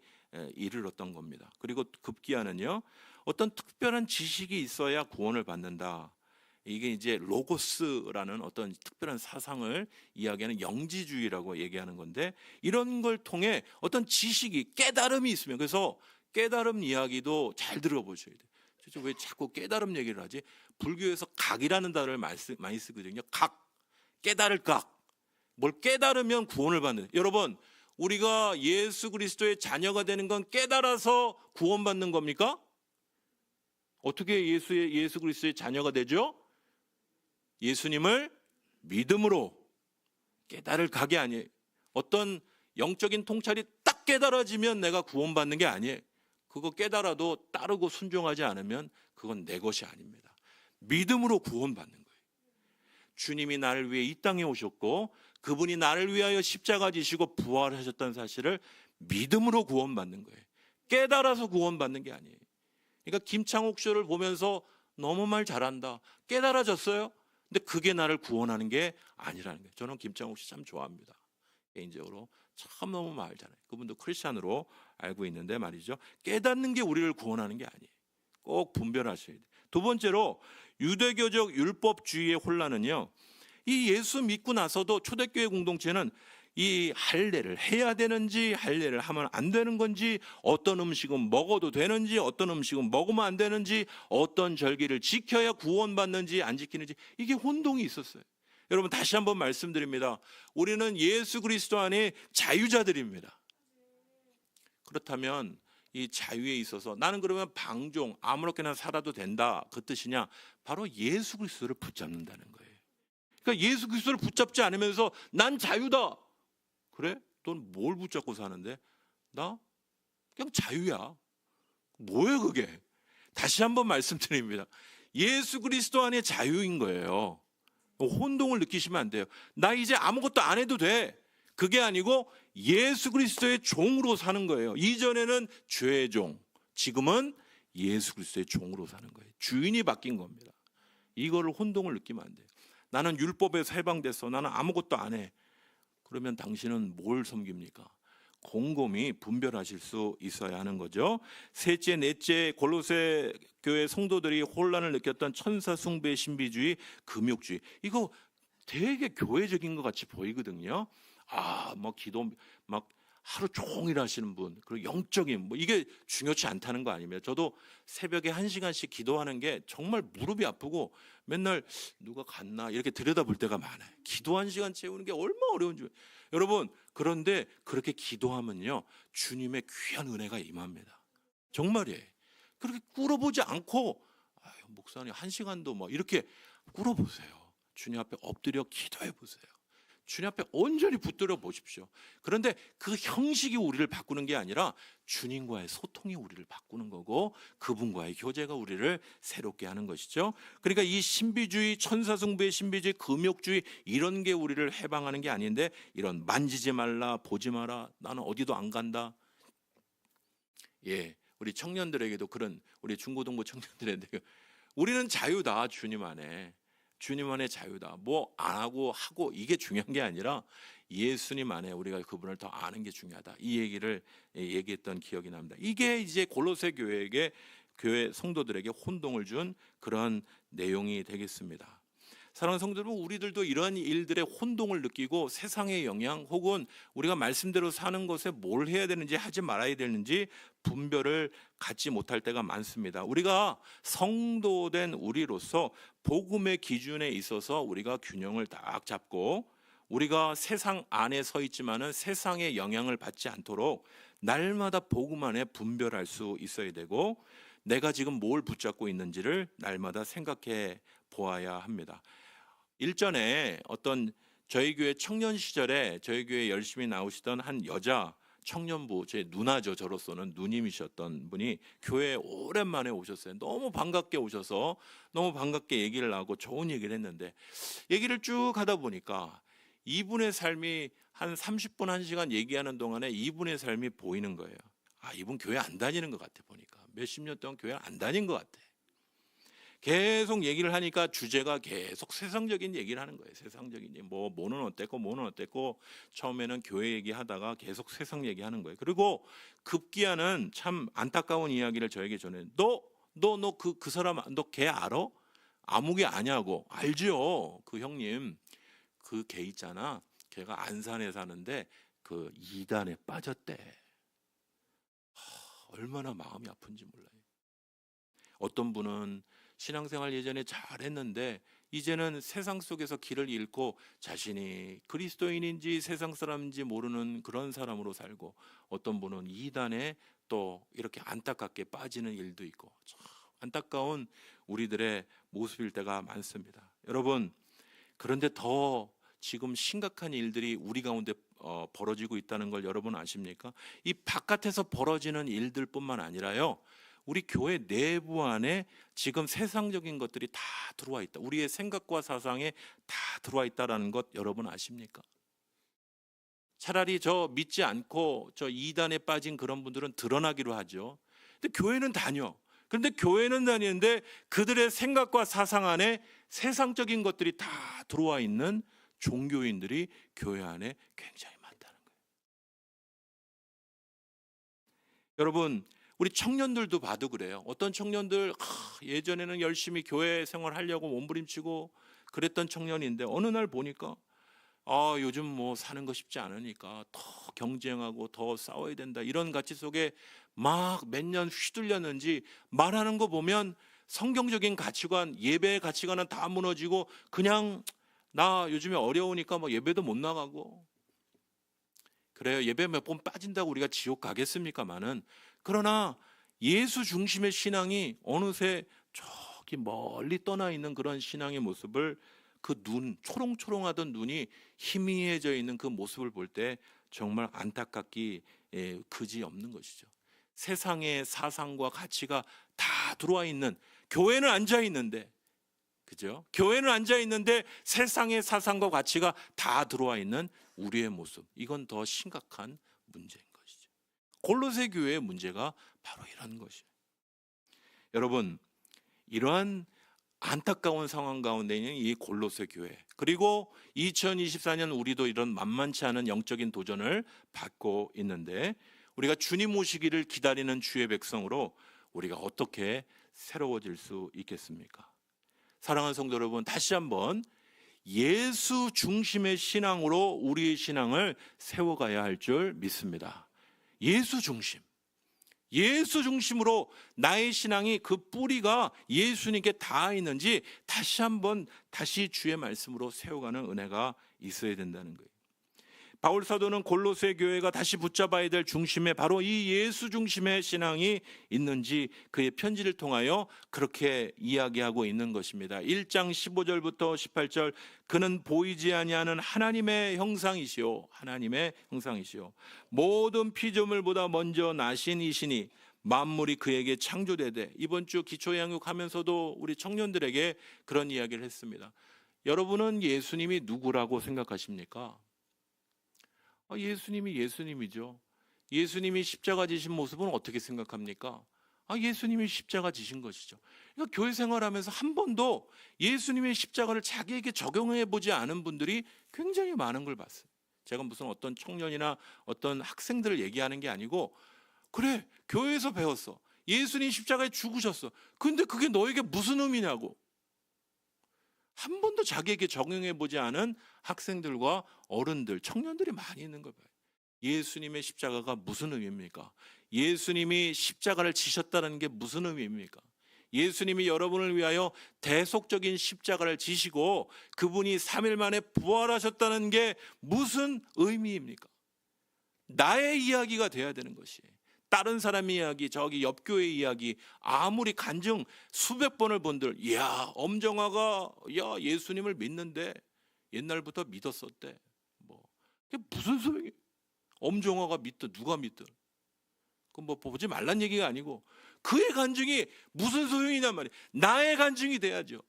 이르렀던 겁니다. 그리고 급기야는요, 어떤 특별한 지식이 있어야 구원을 받는다, 이게 이제 로고스라는 어떤 특별한 사상을 이야기하는 영지주의라고 얘기하는 건데, 이런 걸 통해 어떤 지식이, 깨달음이 있으면, 그래서 깨달음 이야기도 잘 들어보셔야 돼요. 왜 자꾸 깨달음 얘기를 하지? 불교에서 각이라는 단어를 많이 쓰거든요. 각, 깨달을 각. 뭘 깨달으면 구원을 받는. 여러분, 우리가 예수 그리스도의 자녀가 되는 건 깨달아서 구원받는 겁니까? 어떻게 예수 그리스도의 자녀가 되죠? 예수님을 믿음으로. 깨달을 각이 아니에요. 어떤 영적인 통찰이 딱 깨달아지면 내가 구원받는 게 아니에요. 그거 깨달아도 따르고 순종하지 않으면 그건 내 것이 아닙니다. 믿음으로 구원받는 거예요. 주님이 나를 위해 이 땅에 오셨고, 그분이 나를 위하여 십자가 지시고 부활하셨다는 사실을 믿음으로 구원받는 거예요. 깨달아서 구원받는 게 아니에요. 그러니까 김창옥 쇼를 보면서 너무 말 잘한다, 깨달아졌어요? 근데 그게 나를 구원하는 게 아니라는 거예요. 저는 김창옥 씨 참 좋아합니다. 개인적으로 참 너무 말 잘해요. 그분도 크리스찬으로 알고 있는데 말이죠, 깨닫는 게 우리를 구원하는 게 아니에요. 꼭 분별하셔야 돼요. 두 번째로, 유대교적 율법주의의 혼란은요, 이 예수 믿고 나서도 초대교회 공동체는 이 할례를 해야 되는지, 할례를 하면 안 되는 건지, 어떤 음식은 먹어도 되는지, 어떤 음식은 먹으면 안 되는지, 어떤 절기를 지켜야 구원받는지 안 지키는지, 이게 혼동이 있었어요. 여러분, 다시 한번 말씀드립니다. 우리는 예수 그리스도 안에 자유자들입니다. 그렇다면 이 자유에 있어서 나는 그러면 방종, 아무렇게나 살아도 된다, 그 뜻이냐? 바로 예수 그리스도를 붙잡는다는 거예요. 그러니까 예수 그리스도를 붙잡지 않으면서 난 자유다. 그래? 넌 뭘 붙잡고 사는데? 나 그냥 자유야. 뭐예요 그게? 다시 한번 말씀드립니다. 예수 그리스도 안에 자유인 거예요. 혼동을 느끼시면 안 돼요. 나 이제 아무것도 안 해도 돼. 그게 아니고 예수 그리스도의 종으로 사는 거예요. 이전에는 죄의 종, 지금은 예수 그리스도의 종으로 사는 거예요. 주인이 바뀐 겁니다. 이거를 혼동을 느끼면 안 돼요. 나는 율법에서 해방됐어, 나는 아무것도 안 해. 그러면 당신은 뭘 섬깁니까? 곰곰이 분별하실 수 있어야 하는 거죠. 셋째, 넷째, 골로새 교회 성도들이 혼란을 느꼈던 천사 숭배, 신비주의, 금욕주의, 이거 되게 교회적인 것 같이 보이거든요. 뭐 기도 막 하루 종일 하시는 분, 그리고 영적인 이게 중요치 않다는 거 아니면, 저도 새벽에 1시간씩 기도하는 게 정말 무릎이 아프고 맨날 누가 갔나 이렇게 들여다볼 때가 많아요. 기도 1시간 채우는 게 얼마나 어려운지. 여러분, 그런데 그렇게 기도하면요, 주님의 귀한 은혜가 임합니다. 정말이에요. 그렇게 꿇어보지 않고, 목사님 1시간도 이렇게 꿇어보세요. 주님 앞에 엎드려 기도해 보세요. 주님 앞에 온전히 붙들어 보십시오. 그런데 그 형식이 우리를 바꾸는 게 아니라 주님과의 소통이 우리를 바꾸는 거고, 그분과의 교제가 우리를 새롭게 하는 것이죠. 그러니까 이 신비주의, 천사숭배의 신비주의, 금욕주의, 이런 게 우리를 해방하는 게 아닌데, 이런 만지지 말라, 보지 마라, 나는 어디도 안 간다. 우리 청년들에게도, 그런 우리 중고등부 청년들에게, 우리는 자유다. 주님 안에 자유다. 뭐 안 하고 이게 중요한 게 아니라 예수님 안에 우리가 그분을 더 아는 게 중요하다. 이 얘기를 얘기했던 기억이 납니다. 이게 이제 골로새 교회 성도들에게 혼동을 준 그런 내용이 되겠습니다. 사랑하는 성도 여러분, 우리들도 이러한 일들의 혼동을 느끼고 세상의 영향, 혹은 우리가 말씀대로 사는 것에 뭘 해야 되는지 하지 말아야 되는지 분별을 갖지 못할 때가 많습니다. 우리가 성도된 우리로서 복음의 기준에 있어서 우리가 균형을 딱 잡고, 우리가 세상 안에 서 있지만은 세상의 영향을 받지 않도록 날마다 복음 안에 분별할 수 있어야 되고, 내가 지금 뭘 붙잡고 있는지를 날마다 생각해 보아야 합니다. 일전에 어떤 저희 교회 청년 시절에 저희 교회 열심히 나오시던 한 여자 청년부, 제 누나죠. 저로서는 누님이셨던 분이 교회에 오랜만에 오셨어요. 너무 반갑게 오셔서 너무 반갑게 얘기를 하고 좋은 얘기를 했는데, 얘기를 쭉 하다 보니까 이분의 삶이 한 30분, 1시간 얘기하는 동안에 이분의 삶이 보이는 거예요. 아, 이분 교회 안 다니는 것 같아. 보니까 몇십 년 동안 교회 안 다닌 것 같아. 계속 얘기를 하니까 주제가 계속 세상적인 얘기를 하는 거예요. 세상적인 얘기. 뭐는 어땠고 뭐는 어땠고, 처음에는 교회 얘기하다가 계속 세상 얘기하는 거예요. 그리고 급기야는 참 안타까운 이야기를 저에게 전해. 너 그 사람 너 걔 알아? 아무개 아냐고. 알죠. 그 형님, 그 걔 있잖아. 걔가 안산에 사는데 그 이단에 빠졌대. 얼마나 마음이 아픈지 몰라요. 어떤 분은 신앙생활 예전에 잘했는데 이제는 세상 속에서 길을 잃고 자신이 그리스도인인지 세상 사람인지 모르는 그런 사람으로 살고, 어떤 분은 이단에 또 이렇게 안타깝게 빠지는 일도 있고, 참 안타까운 우리들의 모습일 때가 많습니다. 여러분, 그런데 더 지금 심각한 일들이 우리 가운데 벌어지고 있다는 걸 여러분 아십니까? 이 바깥에서 벌어지는 일들뿐만 아니라요, 우리 교회 내부 안에 지금 세상적인 것들이 다 들어와 있다. 우리의 생각과 사상에 다 들어와 있다라는 것 여러분 아십니까? 차라리 저 믿지 않고 저 이단에 빠진 그런 분들은 드러나기로 하죠. 근데 교회는 다녀. 그런데 교회는 다니는데 그들의 생각과 사상 안에 세상적인 것들이 다 들어와 있는 종교인들이 교회 안에 굉장히 많다는 거예요. 여러분, 우리 청년들도 봐도 그래요. 어떤 청년들 예전에는 열심히 교회 생활하려고 몸부림치고 그랬던 청년인데 어느 날 보니까 요즘 뭐 사는 거 쉽지 않으니까 더 경쟁하고 더 싸워야 된다, 이런 가치 속에 막 몇 년 휘둘렸는지 말하는 거 보면 성경적인 가치관, 예배의 가치관은 다 무너지고 그냥 나 요즘에 어려우니까 뭐 예배도 못 나가고 그래요. 예배 몇 번 빠진다고 우리가 지옥 가겠습니까마는, 그러나 예수 중심의 신앙이 어느새 저기 멀리 떠나 있는 그런 신앙의 모습을, 그 눈, 초롱초롱하던 눈이 희미해져 있는 그 모습을 볼 때 정말 안타깝기 그지 없는 것이죠. 세상의 사상과 가치가 다 들어와 있는, 교회는 앉아 있는데, 그죠? 교회는 앉아 있는데 세상의 사상과 가치가 다 들어와 있는 우리의 모습, 이건 더 심각한 문제인 것이죠. 골로새 교회의 문제가 바로 이런 것이에요. 여러분, 이러한 안타까운 상황 가운데 있는 이 골로새 교회, 그리고 2024년 우리도 이런 만만치 않은 영적인 도전을 받고 있는데, 우리가 주님 오시기를 기다리는 주의 백성으로 우리가 어떻게 새로워질 수 있겠습니까? 사랑하는 성도 여러분, 다시 한번 예수 중심의 신앙으로 우리의 신앙을 세워가야 할 줄 믿습니다. 예수 중심, 예수 중심으로 나의 신앙이 그 뿌리가 예수님께 닿아 있는지 다시 한번 다시 주의 말씀으로 세워가는 은혜가 있어야 된다는 거예요. 바울 사도는 골로새 교회가 다시 붙잡아야 될 중심에 바로 이 예수 중심의 신앙이 있는지 그의 편지를 통하여 그렇게 이야기하고 있는 것입니다. 1장 15절부터 18절, 그는 보이지 아니하는 하나님의 형상이시오, 하나님의 형상이시오, 모든 피조물보다 먼저 나신 이시니 만물이 그에게 창조되되. 이번 주 기초양육하면서도 우리 청년들에게 그런 이야기를 했습니다. 여러분은 예수님이 누구라고 생각하십니까? 예수님이 예수님이죠. 예수님이 십자가 지신 모습은 어떻게 생각합니까? 예수님이 십자가 지신 것이죠. 그러니까 교회 생활하면서 한 번도 예수님의 십자가를 자기에게 적용해 보지 않은 분들이 굉장히 많은 걸 봤어요. 제가 무슨 어떤 청년이나 어떤 학생들을 얘기하는 게 아니고, 그래, 교회에서 배웠어. 예수님 십자가에 죽으셨어. 근데 그게 너에게 무슨 의미냐고. 한 번도 자기에게 적용해 보지 않은 학생들과 어른들, 청년들이 많이 있는 걸 봐요. 예수님의 십자가가 무슨 의미입니까? 예수님이 십자가를 지셨다는 게 무슨 의미입니까? 예수님이 여러분을 위하여 대속적인 십자가를 지시고 그분이 3일 만에 부활하셨다는 게 무슨 의미입니까? 나의 이야기가 돼야 되는 것이에요. 다른 사람의 이야기, 저기 옆 교회 이야기 아무리 간증 수백 번을 본들, 야, 엄정화가 예수님을 믿는데 옛날부터 믿었었대. 그게 무슨 소용이에요? 엄정화가 믿든 누가 믿든 그건 뭐 보지 말란 얘기가 아니고 그의 간증이 무슨 소용이냐 말이에요. 나의 간증이 돼야죠.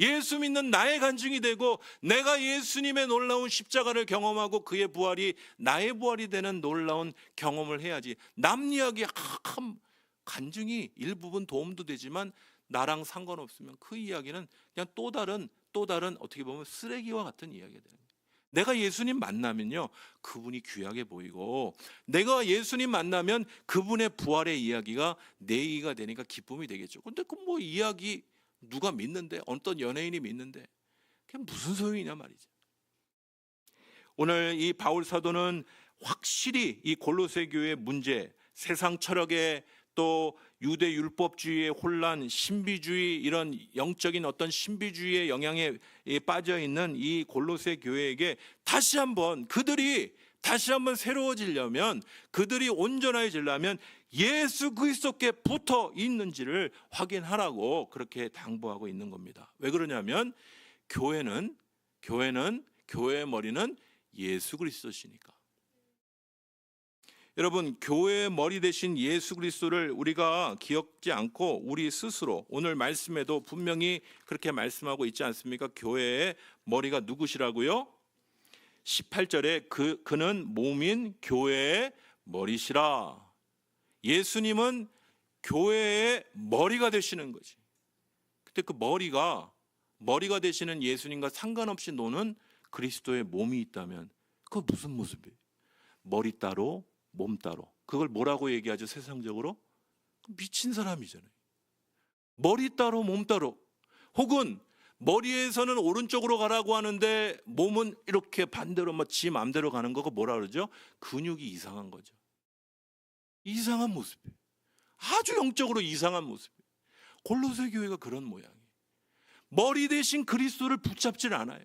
예수 믿는 나의 간증이 되고 내가 예수님의 놀라운 십자가를 경험하고 그의 부활이 나의 부활이 되는 놀라운 경험을 해야지. 남 이야기 간증이 일부분 도움도 되지만 나랑 상관없으면 그 이야기는 그냥 또 다른 어떻게 보면 쓰레기와 같은 이야기가 되는 거예요. 내가 예수님 만나면요 그분이 귀하게 보이고 내가 예수님 만나면 그분의 부활의 이야기가 내 얘기가 되니까 기쁨이 되겠죠. 근데 그 뭐 이야기 누가 믿는데 어떤 연예인이 믿는데 그게 무슨 소용이냐 말이죠. 오늘 이 바울 사도는 확실히 이 골로새 교회의 문제, 세상 철학의 또 유대 율법주의의 혼란, 신비주의 이런 영적인 어떤 신비주의의 영향에 빠져 있는 이 골로새 교회에게 다시 한번 그들이 다시 한번 새로워지려면 그들이 온전해지려면 예수 그리스도께 붙어 있는지를 확인하라고 그렇게 당부하고 있는 겁니다. 왜 그러냐면 교회의 머리는 예수 그리스도시니까. 여러분, 교회의 머리 대신 예수 그리스도를 우리가 기억지 않고 우리 스스로 오늘 말씀에도 분명히 그렇게 말씀하고 있지 않습니까? 교회의 머리가 누구시라고요? 18절에 그는 몸인 교회의 머리시라. 예수님은 교회의 머리가 되시는 거지. 근데 그 머리가 되시는 예수님과 상관없이 노는 그리스도의 몸이 있다면 그거 무슨 모습이에요? 머리 따로 몸 따로. 그걸 뭐라고 얘기하죠? 세상적으로 미친 사람이잖아요. 머리 따로 몸 따로. 혹은 머리에서는 오른쪽으로 가라고 하는데 몸은 이렇게 반대로 지 마음대로 가는 거가 뭐라 그러죠? 근육이 이상한 거죠. 이상한 모습이에요. 아주 영적으로 이상한 모습이에요. 골로새 교회가 그런 모양이에요. 머리 대신 그리스도를 붙잡질 않아요.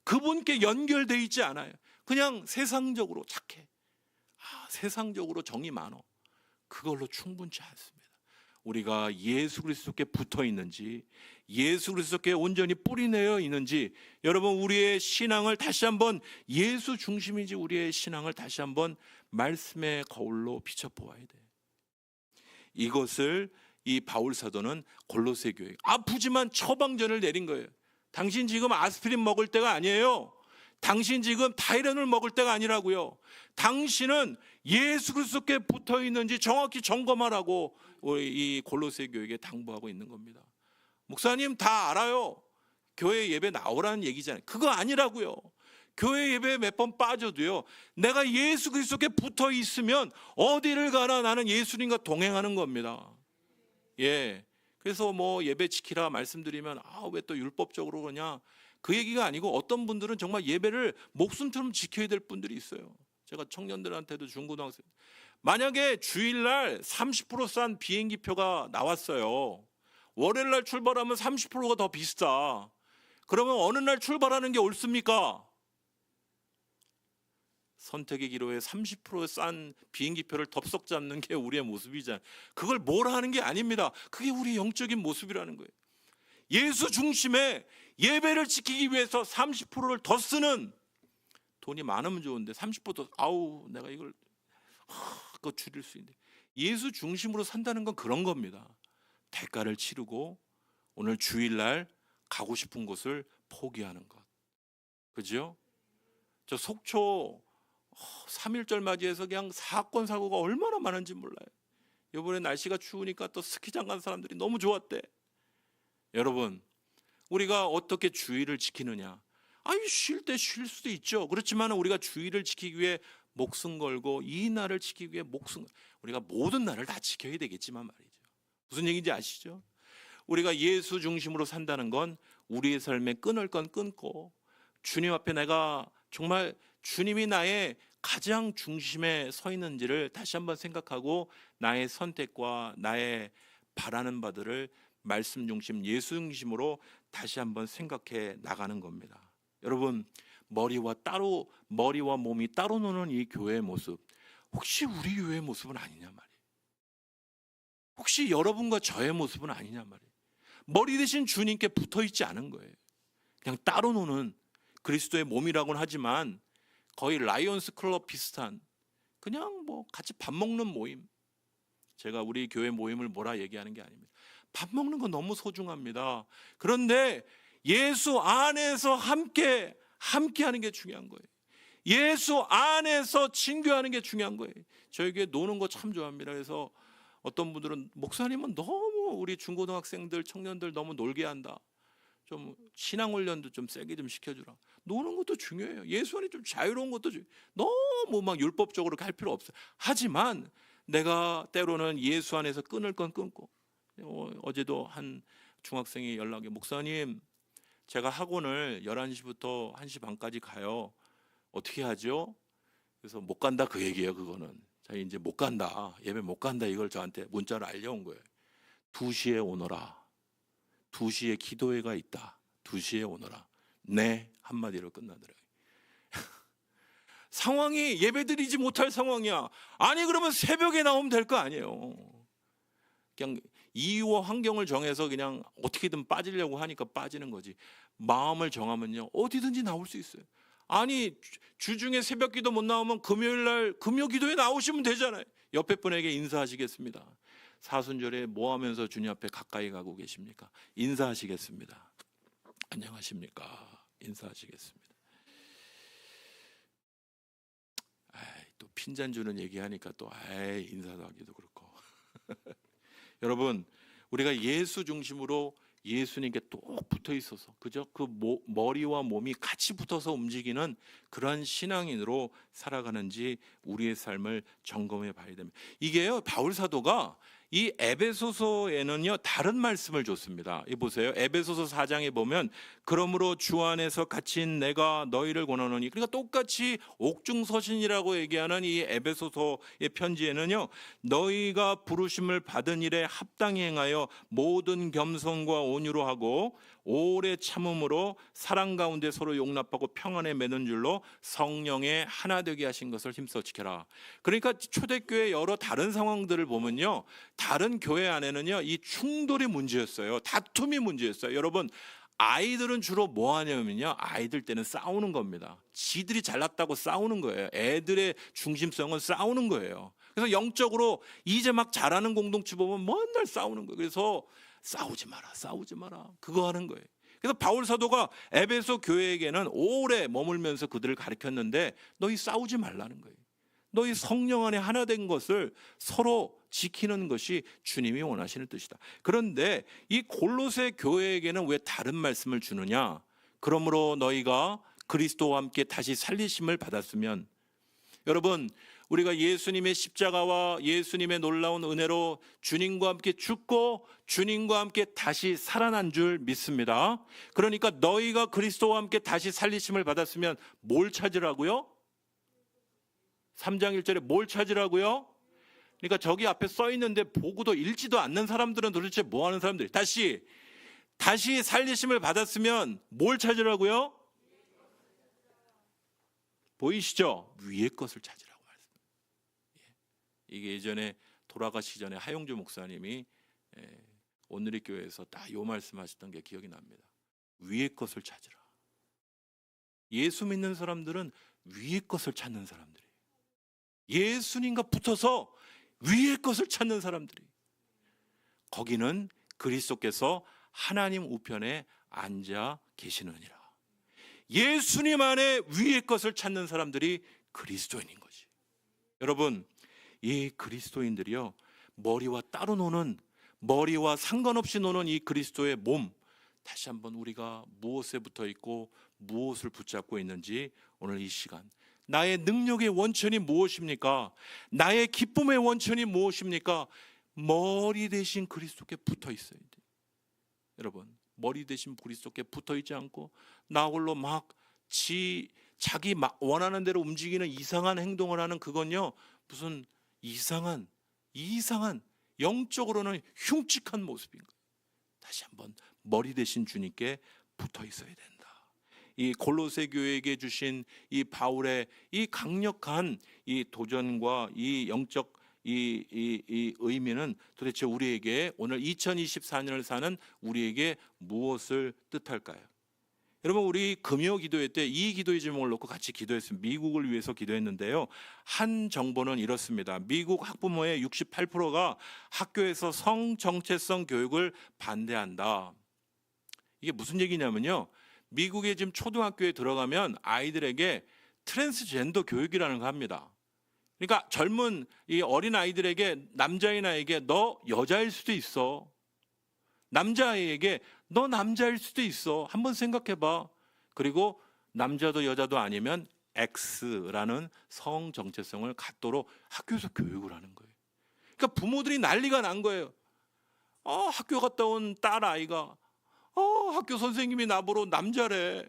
그분께 연결되어 있지 않아요. 그냥 세상적으로 착해. 세상적으로 정이 많어. 그걸로 충분치 않습니다. 우리가 예수 그리스도께 붙어 있는지, 예수 그리스도께 온전히 뿌리내어 있는지, 여러분 우리의 신앙을 다시 한번 예수 중심인지 우리의 신앙을 다시 한번 말씀의 거울로 비춰보아야 돼요. 이것을 이 바울 사도는 골로새 교회 아프지만 처방전을 내린 거예요. 당신 지금 아스피린 먹을 때가 아니에요. 당신 지금 타이레놀 먹을 때가 아니라고요. 당신은 예수 그리스도께 붙어 있는지 정확히 점검하라고 이 골로새 교회에게 당부하고 있는 겁니다. 목사님 다 알아요. 교회 예배 나오라는 얘기잖아요. 그거 아니라고요. 교회 예배에 몇 번 빠져도요, 내가 예수 그리스도께 붙어 있으면 어디를 가나 나는 예수님과 동행하는 겁니다. 예. 그래서 뭐 예배 지키라 말씀드리면 왜 또 율법적으로 그러냐, 그 얘기가 아니고 어떤 분들은 정말 예배를 목숨처럼 지켜야 될 분들이 있어요. 제가 청년들한테도 중고등학생, 만약에 주일날 30%싼 비행기표가 나왔어요. 월요일날 출발하면 30%가 더 비싸. 그러면 어느 날 출발하는 게 옳습니까? 선택의 기로에 30% 싼 비행기표를 덥석 잡는 게 우리의 모습이잖아요. 그걸 뭘 하는 게 아닙니다. 그게 우리의 영적인 모습이라는 거예요. 예수 중심에 예배를 지키기 위해서 30%를 더 쓰는, 돈이 많으면 좋은데 30% 내가 이걸 그거 줄일 수 있는데, 예수 중심으로 산다는 건 그런 겁니다. 대가를 치르고 오늘 주일날 가고 싶은 곳을 포기하는 것. 그죠? 저 속초 3.1절 맞이해서 그냥 사건 사고가 얼마나 많은지 몰라요. 이번에 날씨가 추우니까 또 스키장 간 사람들이 너무 좋았대. 여러분, 우리가 어떻게 주의를 지키느냐? 쉴 때 쉴 수도 있죠. 그렇지만 우리가 주의를 지키기 위해 목숨 걸고 이 날을 지키기 위해 우리가 모든 날을 다 지켜야 되겠지만 말이죠. 무슨 얘기인지 아시죠? 우리가 예수 중심으로 산다는 건 우리의 삶에 끊을 건 끊고, 주님 앞에 내가 정말 주님이 나의 가장 중심에 서 있는지를 다시 한번 생각하고 나의 선택과 나의 바라는 바들을 말씀 중심, 예수 중심으로 다시 한번 생각해 나가는 겁니다. 여러분, 머리와 몸이 따로 노는 이 교회의 모습, 혹시 우리 교회의 모습은 아니냐 말이에요. 혹시 여러분과 저의 모습은 아니냐 말이에요. 머리 대신 주님께 붙어 있지 않은 거예요. 그냥 따로 노는 그리스도의 몸이라고는 하지만 거의 라이온스 클럽 비슷한 그냥 뭐 같이 밥 먹는 모임. 제가 우리 교회 모임을 뭐라 얘기하는 게 아닙니다. 밥 먹는 거 너무 소중합니다. 그런데 예수 안에서 함께 하는 게 중요한 거예요. 예수 안에서 친교하는 게 중요한 거예요. 저희 교회 노는 거 참 좋아합니다. 그래서 어떤 분들은 목사님은 너무 우리 중고등학생들, 청년들 너무 놀게 한다. 좀 신앙 훈련도 좀 세게 좀 시켜주라. 노는 것도 중요해요. 예수 안에 좀 자유로운 것도 중요해요. 너무 막 율법적으로 갈 필요 없어요. 하지만 내가 때로는 예수 안에서 끊을 건 끊고, 어제도 한 중학생이 연락해, 목사님 제가 학원을 11시부터 1시 반까지 가요. 어떻게 하죠? 그래서 못 간다 그 얘기예요. 그거는 자 이제 못 간다, 예배 못 간다, 이걸 저한테 문자로 알려온 거예요. 2시에 오너라. 2시에 기도회가 있다. 2시에 오너라. 네 한마디로 끝나더라고요. 상황이 예배드리지 못할 상황이야. 아니 그러면 새벽에 나오면 될 거 아니에요. 그냥 이유와 환경을 정해서 그냥 어떻게든 빠지려고 하니까 빠지는 거지. 마음을 정하면요 어디든지 나올 수 있어요. 아니 주중에 새벽 기도 못 나오면 금요일 날 금요 기도에 나오시면 되잖아요. 옆에 분에게 인사하시겠습니다. 사순절에 뭐 하면서 주님 앞에 가까이 가고 계십니까? 인사하시겠습니다. 안녕하십니까? 인사하시겠습니다. 또 핀잔 주는 얘기하니까 또 인사도 하기도 그렇고. 여러분 우리가 예수 중심으로 예수님께 똑 붙어 있어서 그죠? 그 머리와 몸이 같이 붙어서 움직이는 그런 신앙인으로 살아가는지 우리의 삶을 점검해 봐야 됩니다. 이게요 바울 사도가 이 에베소서에는요 다른 말씀을 줬습니다. 이 보세요. 에베소서 4장에 보면 그러므로 주 안에서 갇힌 내가 너희를 권하노니, 그러니까 똑같이 옥중서신이라고 얘기하는 이 에베소서의 편지에는요 너희가 부르심을 받은 일에 합당히 행하여 모든 겸손과 온유로 하고 오래 참음으로 사랑 가운데 서로 용납하고 평안에 맺는 줄로 성령의 하나 되게 하신 것을 힘써 지켜라. 그러니까 초대교회 여러 다른 상황들을 보면요 다른 교회 안에는요 이 충돌이 문제였어요. 다툼이 문제였어요. 여러분 아이들은 주로 뭐 하냐면요 아이들 때는 싸우는 겁니다. 지들이 잘났다고 싸우는 거예요. 애들의 중심성은 싸우는 거예요. 그래서 영적으로 이제 막 자라는 공동체 보면 맨날 싸우는 거예요. 그래서 싸우지 마라 그거 하는 거예요. 그래서 바울 사도가 에베소 교회에게는 오래 머물면서 그들을 가르쳤는데 너희 싸우지 말라는 거예요. 너희 성령 안에 하나 된 것을 서로 지키는 것이 주님이 원하시는 뜻이다. 그런데 이 골로새 교회에게는 왜 다른 말씀을 주느냐? 그러므로 너희가 그리스도와 함께 다시 살리심을 받았으면, 여러분 우리가 예수님의 십자가와 예수님의 놀라운 은혜로 주님과 함께 죽고 주님과 함께 다시 살아난 줄 믿습니다. 그러니까 너희가 그리스도와 함께 다시 살리심을 받았으면 뭘 찾으라고요? 3장 1절에 뭘 찾으라고요? 그러니까 저기 앞에 써 있는데 보고도 읽지도 않는 사람들은 도대체 뭐 하는 사람들이? 다시 살리심을 받았으면 뭘 찾으라고요? 보이시죠? 위의 것을 찾으라고 말씀합니다. 이게 예전에 돌아가시기 전에 하용주 목사님이 오늘의 교회에서 딱 요 말씀하셨던 게 기억이 납니다. 위의 것을 찾으라. 예수 믿는 사람들은 위의 것을 찾는 사람들이에요. 예수님과 붙어서 위의 것을 찾는 사람들이, 거기는 그리스도께서 하나님 우편에 앉아 계시느니라. 예수님 안에 위의 것을 찾는 사람들이 그리스도인인 거지. 여러분 이 그리스도인들이요 머리와 따로 노는, 머리와 상관없이 노는 이 그리스도의 몸, 다시 한번 우리가 무엇에 붙어 있고 무엇을 붙잡고 있는지 오늘 이 시간, 나의 능력의 원천이 무엇입니까? 나의 기쁨의 원천이 무엇입니까? 머리 대신 그리스도께 붙어 있어야 돼. 여러분 머리 대신 그리스도께 붙어 있지 않고 나 홀로 막 자기 원하는 대로 움직이는 이상한 행동을 하는, 그건요 무슨 이상한 영적으로는 흉측한 모습인 거예요. 다시 한번 머리 대신 주님께 붙어 있어야 된다. 이 골로새 교회에게 주신 이 바울의 이 강력한 이 도전과 이 영적 이 의미는 도대체 우리에게 오늘 2024년을 사는 우리에게 무엇을 뜻할까요? 여러분, 우리 금요 기도회 때 이 기도의 제목을 놓고 같이 기도했습니다. 미국을 위해서 기도했는데요. 한 정보는 이렇습니다. 미국 학부모의 68%가 학교에서 성정체성 교육을 반대한다. 이게 무슨 얘기냐면요. 미국의 지금 초등학교에 들어가면 아이들에게 트랜스젠더 교육이라는 거 합니다. 그러니까 젊은 이 어린 아이들에게, 남자인 아이에게 너 여자일 수도 있어. 남자아이에게 너 남자일 수도 있어. 한번 생각해봐. 그리고 남자도 여자도 아니면 X라는 성 정체성을 갖도록 학교에서 교육을 하는 거예요. 그러니까 부모들이 난리가 난 거예요. 학교 갔다 온 딸 아이가 학교 선생님이 나보러 남자래.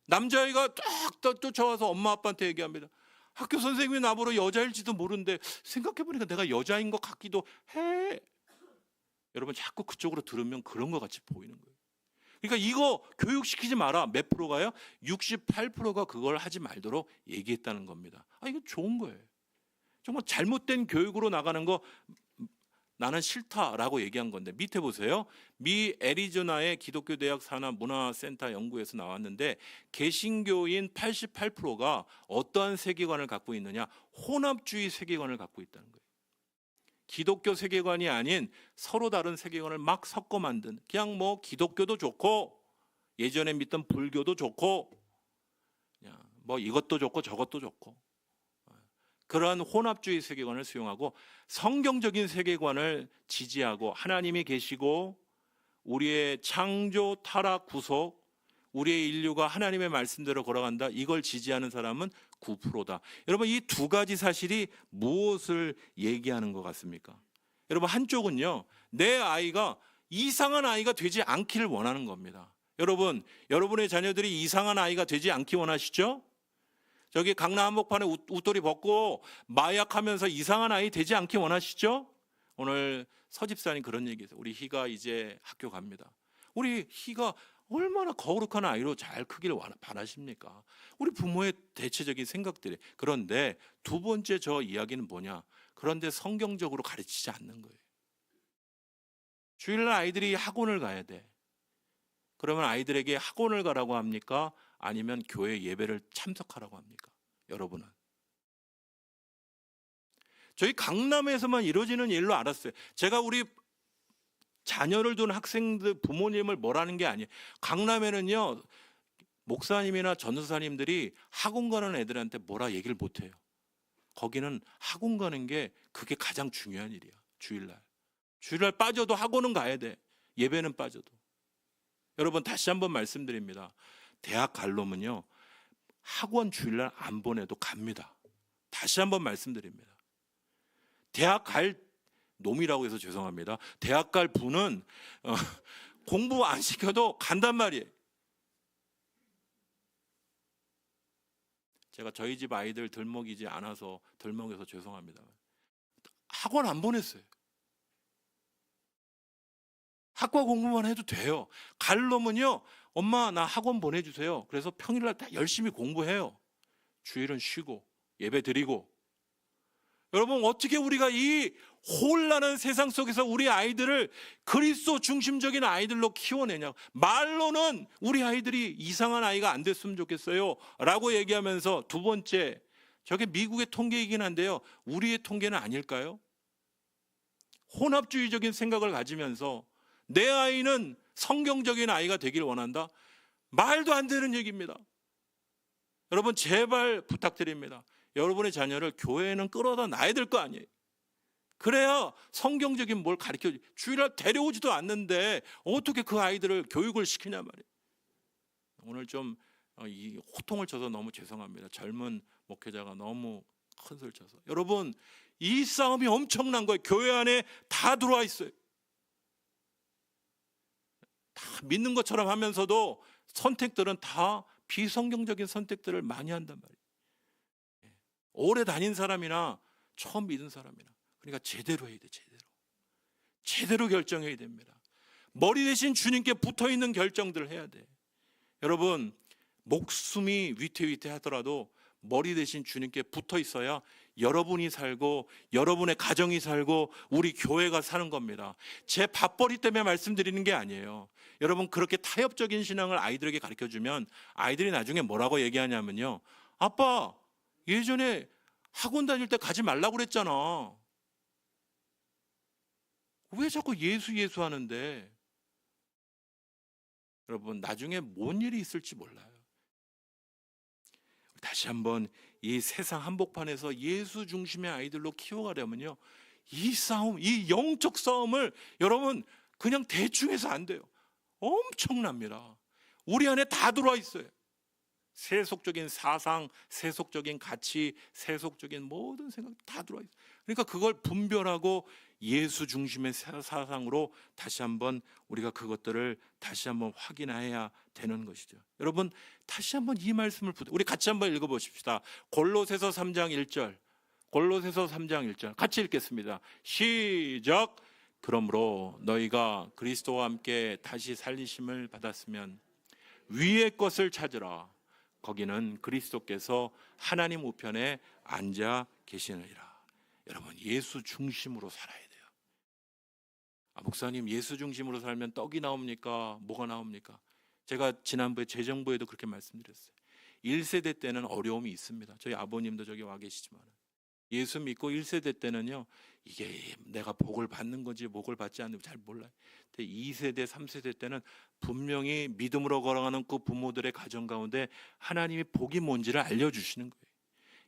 남자아이가 딱 쫓아와서 엄마 아빠한테 얘기합니다. 학교 선생님이 나보러 여자일지도 모르는데 생각해보니까 내가 여자인 것 같기도 해. 여러분, 자꾸 그쪽으로 들으면 그런 것 같이 보이는 거예요. 그러니까 이거 교육시키지 마라. 몇 프로가요? 68%가 그걸 하지 말도록 얘기했다는 겁니다. 이거 좋은 거예요. 정말 잘못된 교육으로 나가는 거 나는 싫다라고 얘기한 건데, 밑에 보세요. 미 애리조나의 기독교 대학 산하 문화센터 연구에서 나왔는데, 개신교인 88%가 어떠한 세계관을 갖고 있느냐? 혼합주의 세계관을 갖고 있다는 거예요. 기독교 세계관이 아닌 서로 다른 세계관을 막 섞어 만든, 그냥 뭐 기독교도 좋고 예전에 믿던 불교도 좋고 뭐 이것도 좋고 저것도 좋고, 그러한 혼합주의 세계관을 수용하고 성경적인 세계관을 지지하고, 하나님이 계시고 우리의 창조, 타락, 구속, 우리의 인류가 하나님의 말씀대로 걸어간다, 이걸 지지하는 사람은 9%다. 여러분, 이 두 가지 사실이 무엇을 얘기하는 것 같습니까? 여러분, 한쪽은요, 내 아이가 이상한 아이가 되지 않기를 원하는 겁니다. 여러분, 여러분의 자녀들이 이상한 아이가 되지 않기 원하시죠? 저기 강남 한복판에 웃돌이 벗고 마약하면서 이상한 아이 되지 않기 원하시죠? 오늘 서집사님 그런 얘기했어요. 우리 희가 이제 학교 갑니다. 우리 희가 얼마나 거룩한 아이로 잘 크기를 바라십니까? 우리 부모의 대체적인 생각들이. 그런데 두 번째 저 이야기는 뭐냐? 그런데 성경적으로 가르치지 않는 거예요. 주일날 아이들이 학원을 가야 돼. 그러면 아이들에게 학원을 가라고 합니까? 아니면 교회 예배를 참석하라고 합니까? 여러분은. 저희 강남에서만 이루어지는 일로 알았어요. 제가 우리 자녀를 둔 학생들 부모님을 뭐라는 게 아니에요. 강남에는요, 목사님이나 전도사님들이 학원 가는 애들한테 뭐라 얘기를 못해요. 거기는 학원 가는 게 그게 가장 중요한 일이야. 주일날 빠져도 학원은 가야 돼. 예배는 빠져도. 여러분, 다시 한번 말씀드립니다. 대학 갈 놈은요, 학원 주일날 안 보내도 갑니다. 다시 한번 말씀드립니다. 대학 갈 놈이라고 해서 죄송합니다. 대학 갈 분은 공부 안 시켜도 간단 말이에요. 제가 저희 집 아이들 덜먹이지 않아서 덜먹여서 죄송합니다. 학원 안 보냈어요. 학과 공부만 해도 돼요. 갈 놈은요, 엄마 나 학원 보내주세요. 그래서 평일날 다 열심히 공부해요. 주일은 쉬고 예배 드리고. 여러분, 어떻게 우리가 이 혼란한 세상 속에서 우리 아이들을 그리스도 중심적인 아이들로 키워내냐? 말로는 우리 아이들이 이상한 아이가 안 됐으면 좋겠어요 라고 얘기하면서, 두 번째, 저게 미국의 통계이긴 한데요, 우리의 통계는 아닐까요? 혼합주의적인 생각을 가지면서 내 아이는 성경적인 아이가 되길 원한다? 말도 안 되는 얘기입니다. 여러분, 제발 부탁드립니다. 여러분의 자녀를 교회에는 끌어다 놔야 될 거 아니에요. 그래야 성경적인 뭘 가르쳐. 주일날 데려오지도 않는데 어떻게 그 아이들을 교육을 시키냐 말이에요. 오늘 좀 이 호통을 쳐서 너무 죄송합니다. 젊은 목회자가 너무 큰 소리를 쳐서. 여러분, 이 싸움이 엄청난 거예요. 교회 안에 다 들어와 있어요. 다 믿는 것처럼 하면서도 선택들은 다 비성경적인 선택들을 많이 한단 말이에요. 오래 다닌 사람이나 처음 믿은 사람이나. 그러니까 제대로 해야 돼. 제대로 결정해야 됩니다. 머리 대신 주님께 붙어있는 결정들을 해야 돼. 여러분, 목숨이 위태위태하더라도 머리 대신 주님께 붙어 있어야 여러분이 살고 여러분의 가정이 살고 우리 교회가 사는 겁니다. 제 밥벌이 때문에 말씀드리는 게 아니에요. 여러분, 그렇게 타협적인 신앙을 아이들에게 가르쳐주면 아이들이 나중에 뭐라고 얘기하냐면요, 아빠 예전에 학원 다닐 때 가지 말라고 그랬잖아. 왜 자꾸 예수 예수 하는데? 여러분, 나중에 뭔 일이 있을지 몰라요. 다시 한번 이 세상 한복판에서 예수 중심의 아이들로 키워가려면요, 이 싸움, 이 영적 싸움을 여러분 그냥 대충 해서 안 돼요. 엄청납니다. 우리 안에 다 들어와 있어요. 세속적인 사상, 세속적인 가치, 세속적인 모든 생각 다 들어와 있어요. 그러니까 그걸 분별하고 예수 중심의 사상으로 다시 한번 우리가 그것들을 다시 한번 확인해야 되는 것이죠. 여러분, 다시 한번 이 말씀을 우리 같이 한번 읽어보십시다. 골로새서 3장 1절, 골로새서 3장 1절 같이 읽겠습니다. 시작. 그러므로 너희가 그리스도와 함께 다시 살리심을 받았으면 위의 것을 찾으라. 거기는 그리스도께서 하나님 우편에 앉아 계시느니라. 여러분, 예수 중심으로 살아야 돼요. 목사님, 예수 중심으로 살면 떡이 나옵니까? 뭐가 나옵니까? 제가 지난번에 재정부에도 그렇게 말씀드렸어요. 1세대 때는 어려움이 있습니다. 저희 아버님도 저기 와 계시지만 예수 믿고 1세대 때는요, 이게 내가 복을 받는 건지 복을 받지 않는 건지 잘 몰라요. 근데 2세대, 3세대 때는 분명히 믿음으로 걸어가는 그 부모들의 가정 가운데 하나님이 복이 뭔지를 알려주시는 거예요.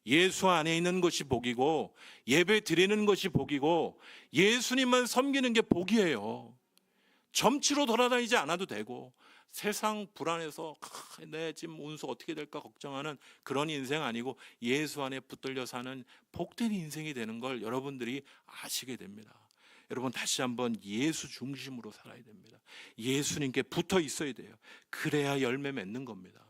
예수 안에 있는 것이 복이고 예배 드리는 것이 복이고 예수님만 섬기는 게 복이에요. 점치로 돌아다니지 않아도 되고 세상 불안해서 내 지금 운수 어떻게 될까 걱정하는 그런 인생 아니고 예수 안에 붙들려 사는 복된 인생이 되는 걸 여러분들이 아시게 됩니다. 여러분, 다시 한번 예수 중심으로 살아야 됩니다. 예수님께 붙어 있어야 돼요. 그래야 열매 맺는 겁니다.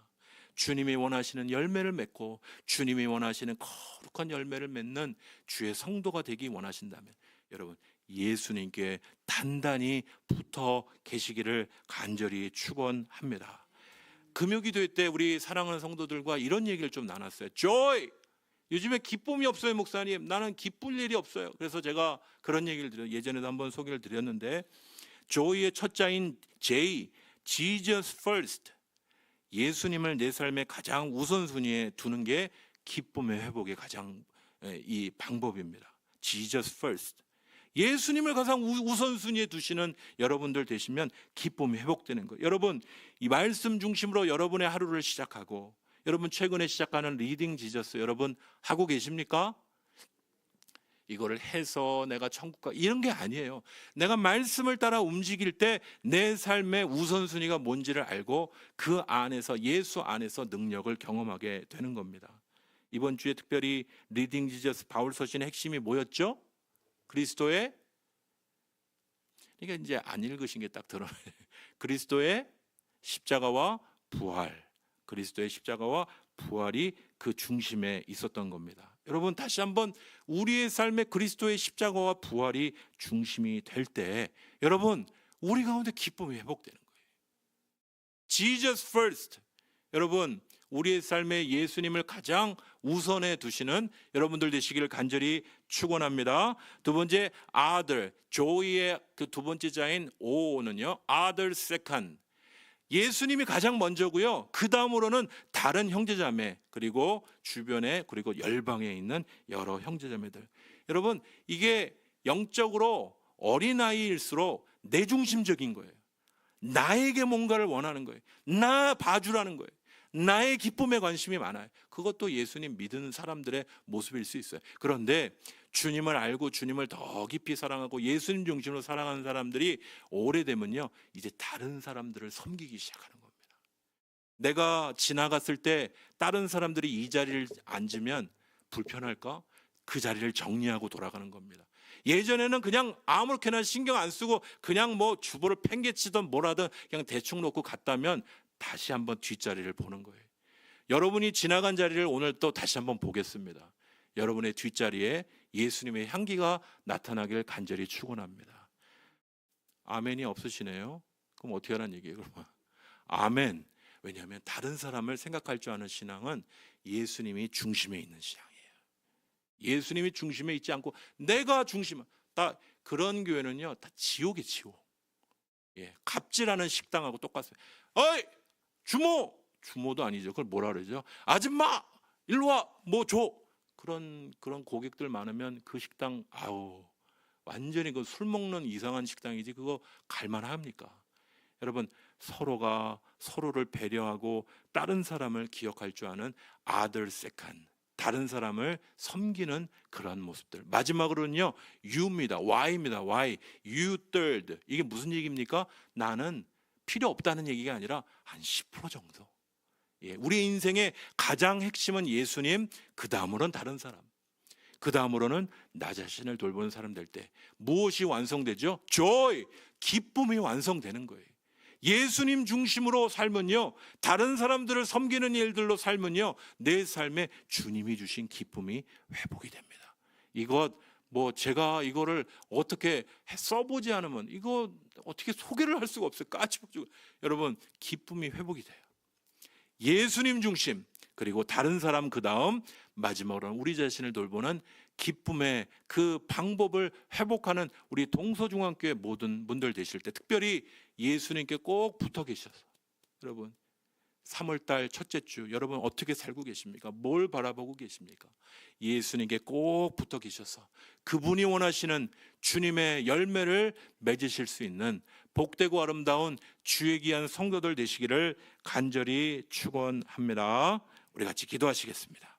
주님이 원하시는 열매를 맺고 주님이 원하시는 거룩한 열매를 맺는 주의 성도가 되기 원하신다면 여러분, 예수님께 단단히 붙어 계시기를 간절히 축원합니다. 금요기도회 때 우리 사랑하는 성도들과 이런 얘기를 좀 나눴어요. Joy! 요즘에 기쁨이 없어요, 목사님. 나는 기쁠 일이 없어요. 그래서 제가 그런 얘기를 드려요. 예전에도 한번 소개를 드렸는데 Joy의 첫 자인 J, Jesus first. 예수님을 내 삶의 가장 우선순위에 두는 게 기쁨의 회복의 가장 이 방법입니다. Jesus first. 예수님을 가장 우선순위에 두시는 여러분들 되시면 기쁨이 회복되는 거예요. 여러분, 이 말씀 중심으로 여러분의 하루를 시작하고 여러분 최근에 시작하는 리딩 지저스 여러분 하고 계십니까? 이거를 해서 내가 천국 가 이런 게 아니에요. 내가 말씀을 따라 움직일 때 내 삶의 우선순위가 뭔지를 알고 그 안에서 예수 안에서 능력을 경험하게 되는 겁니다. 이번 주에 특별히 리딩 지저스 바울 서신의 핵심이 뭐였죠? 그리스도의, 그러니까 이제 안 읽으신 게 딱 드러나요. 그리스도의 십자가와 부활, 그리스도의 십자가와 부활이 그 중심에 있었던 겁니다. 여러분, 다시 한번 우리의 삶에 그리스도의 십자가와 부활이 중심이 될 때 여러분, 우리 가운데 기쁨이 회복되는 거예요. Jesus first. 여러분, 우리의 삶에 예수님을 가장 우선에 두시는 여러분들 되시기를 간절히 축원합니다. 두 번째, other, 조이의 그 두 번째 자인 O는요, other second. 예수님이 가장 먼저고요. 그 다음으로는 다른 형제자매 그리고 주변에 그리고 열방에 있는 여러 형제자매들. 여러분, 이게 영적으로 어린아이일수록 내중심적인 거예요. 나에게 뭔가를 원하는 거예요. 나 봐주라는 거예요. 나의 기쁨에 관심이 많아요. 그것도 예수님 믿는 사람들의 모습일 수 있어요. 그런데 주님을 알고 주님을 더 깊이 사랑하고 예수님 중심으로 사랑하는 사람들이 오래되면요, 이제 다른 사람들을 섬기기 시작하는 겁니다. 내가 지나갔을 때 다른 사람들이 이 자리를 앉으면 불편할까? 그 자리를 정리하고 돌아가는 겁니다. 예전에는 그냥 아무렇게나 신경 안 쓰고 그냥 뭐 주보를 팽개치던 뭐라든 그냥 대충 놓고 갔다면 다시 한번 뒷자리를 보는 거예요. 여러분이 지나간 자리를 오늘 또 다시 한번 보겠습니다. 여러분의 뒷자리에 예수님의 향기가 나타나길 간절히 축원합니다. 아멘이 없으시네요. 그럼 어떻게 하라는 얘기예요? 그러면 아멘. 왜냐하면 다른 사람을 생각할 줄 아는 신앙은 예수님이 중심에 있는 신앙이에요. 예수님이 중심에 있지 않고 내가 중심, 다 그런 교회는요 다 지옥이에요, 지옥. 예, 갑질하는 식당하고 똑같아요. 어이 주모도 아니죠. 그걸 뭐라 그러죠? 아줌마 일로 와, 뭐 줘. 그런 고객들 많으면 그 식당 완전히 그 술 먹는 이상한 식당이지 그거 갈만합니까? 여러분, 서로가 서로를 배려하고 다른 사람을 기억할 줄 아는 아들색한, 다른 사람을 섬기는 그러한 모습들. 마지막으로는요 U입니다. Y입니다. Y. You third. 이게 무슨 얘기입니까? 나는 필요 없다는 얘기가 아니라 한 10% 정도. 예, 우리 인생의 가장 핵심은 예수님, 그 다음으로는 다른 사람, 그 다음으로는 나 자신을 돌보는 사람 될 때 무엇이 완성되죠? joy, 기쁨이 완성되는 거예요. 예수님 중심으로 살면요, 다른 사람들을 섬기는 일들로 살면요, 내 삶에 주님이 주신 기쁨이 회복이 됩니다. 이것 제가 이거를 어떻게 써보지 않으면 이거 어떻게 소개를 할 수가 없어요. 까치복주. 여러분, 기쁨이 회복이 돼요. 예수님 중심, 그리고 다른 사람, 그 다음 마지막으로는 우리 자신을 돌보는 기쁨의 그 방법을 회복하는 우리 동서중앙교회 모든 분들 되실 때, 특별히 예수님께 꼭 붙어 계셔서, 여러분 3월달 첫째 주 여러분 어떻게 살고 계십니까? 뭘 바라보고 계십니까? 예수님께 꼭 붙어 계셔서 그분이 원하시는 주님의 열매를 맺으실 수 있는 복되고 아름다운 주의 귀한 성도들 되시기를 간절히 축원합니다. 우리 같이 기도하시겠습니다.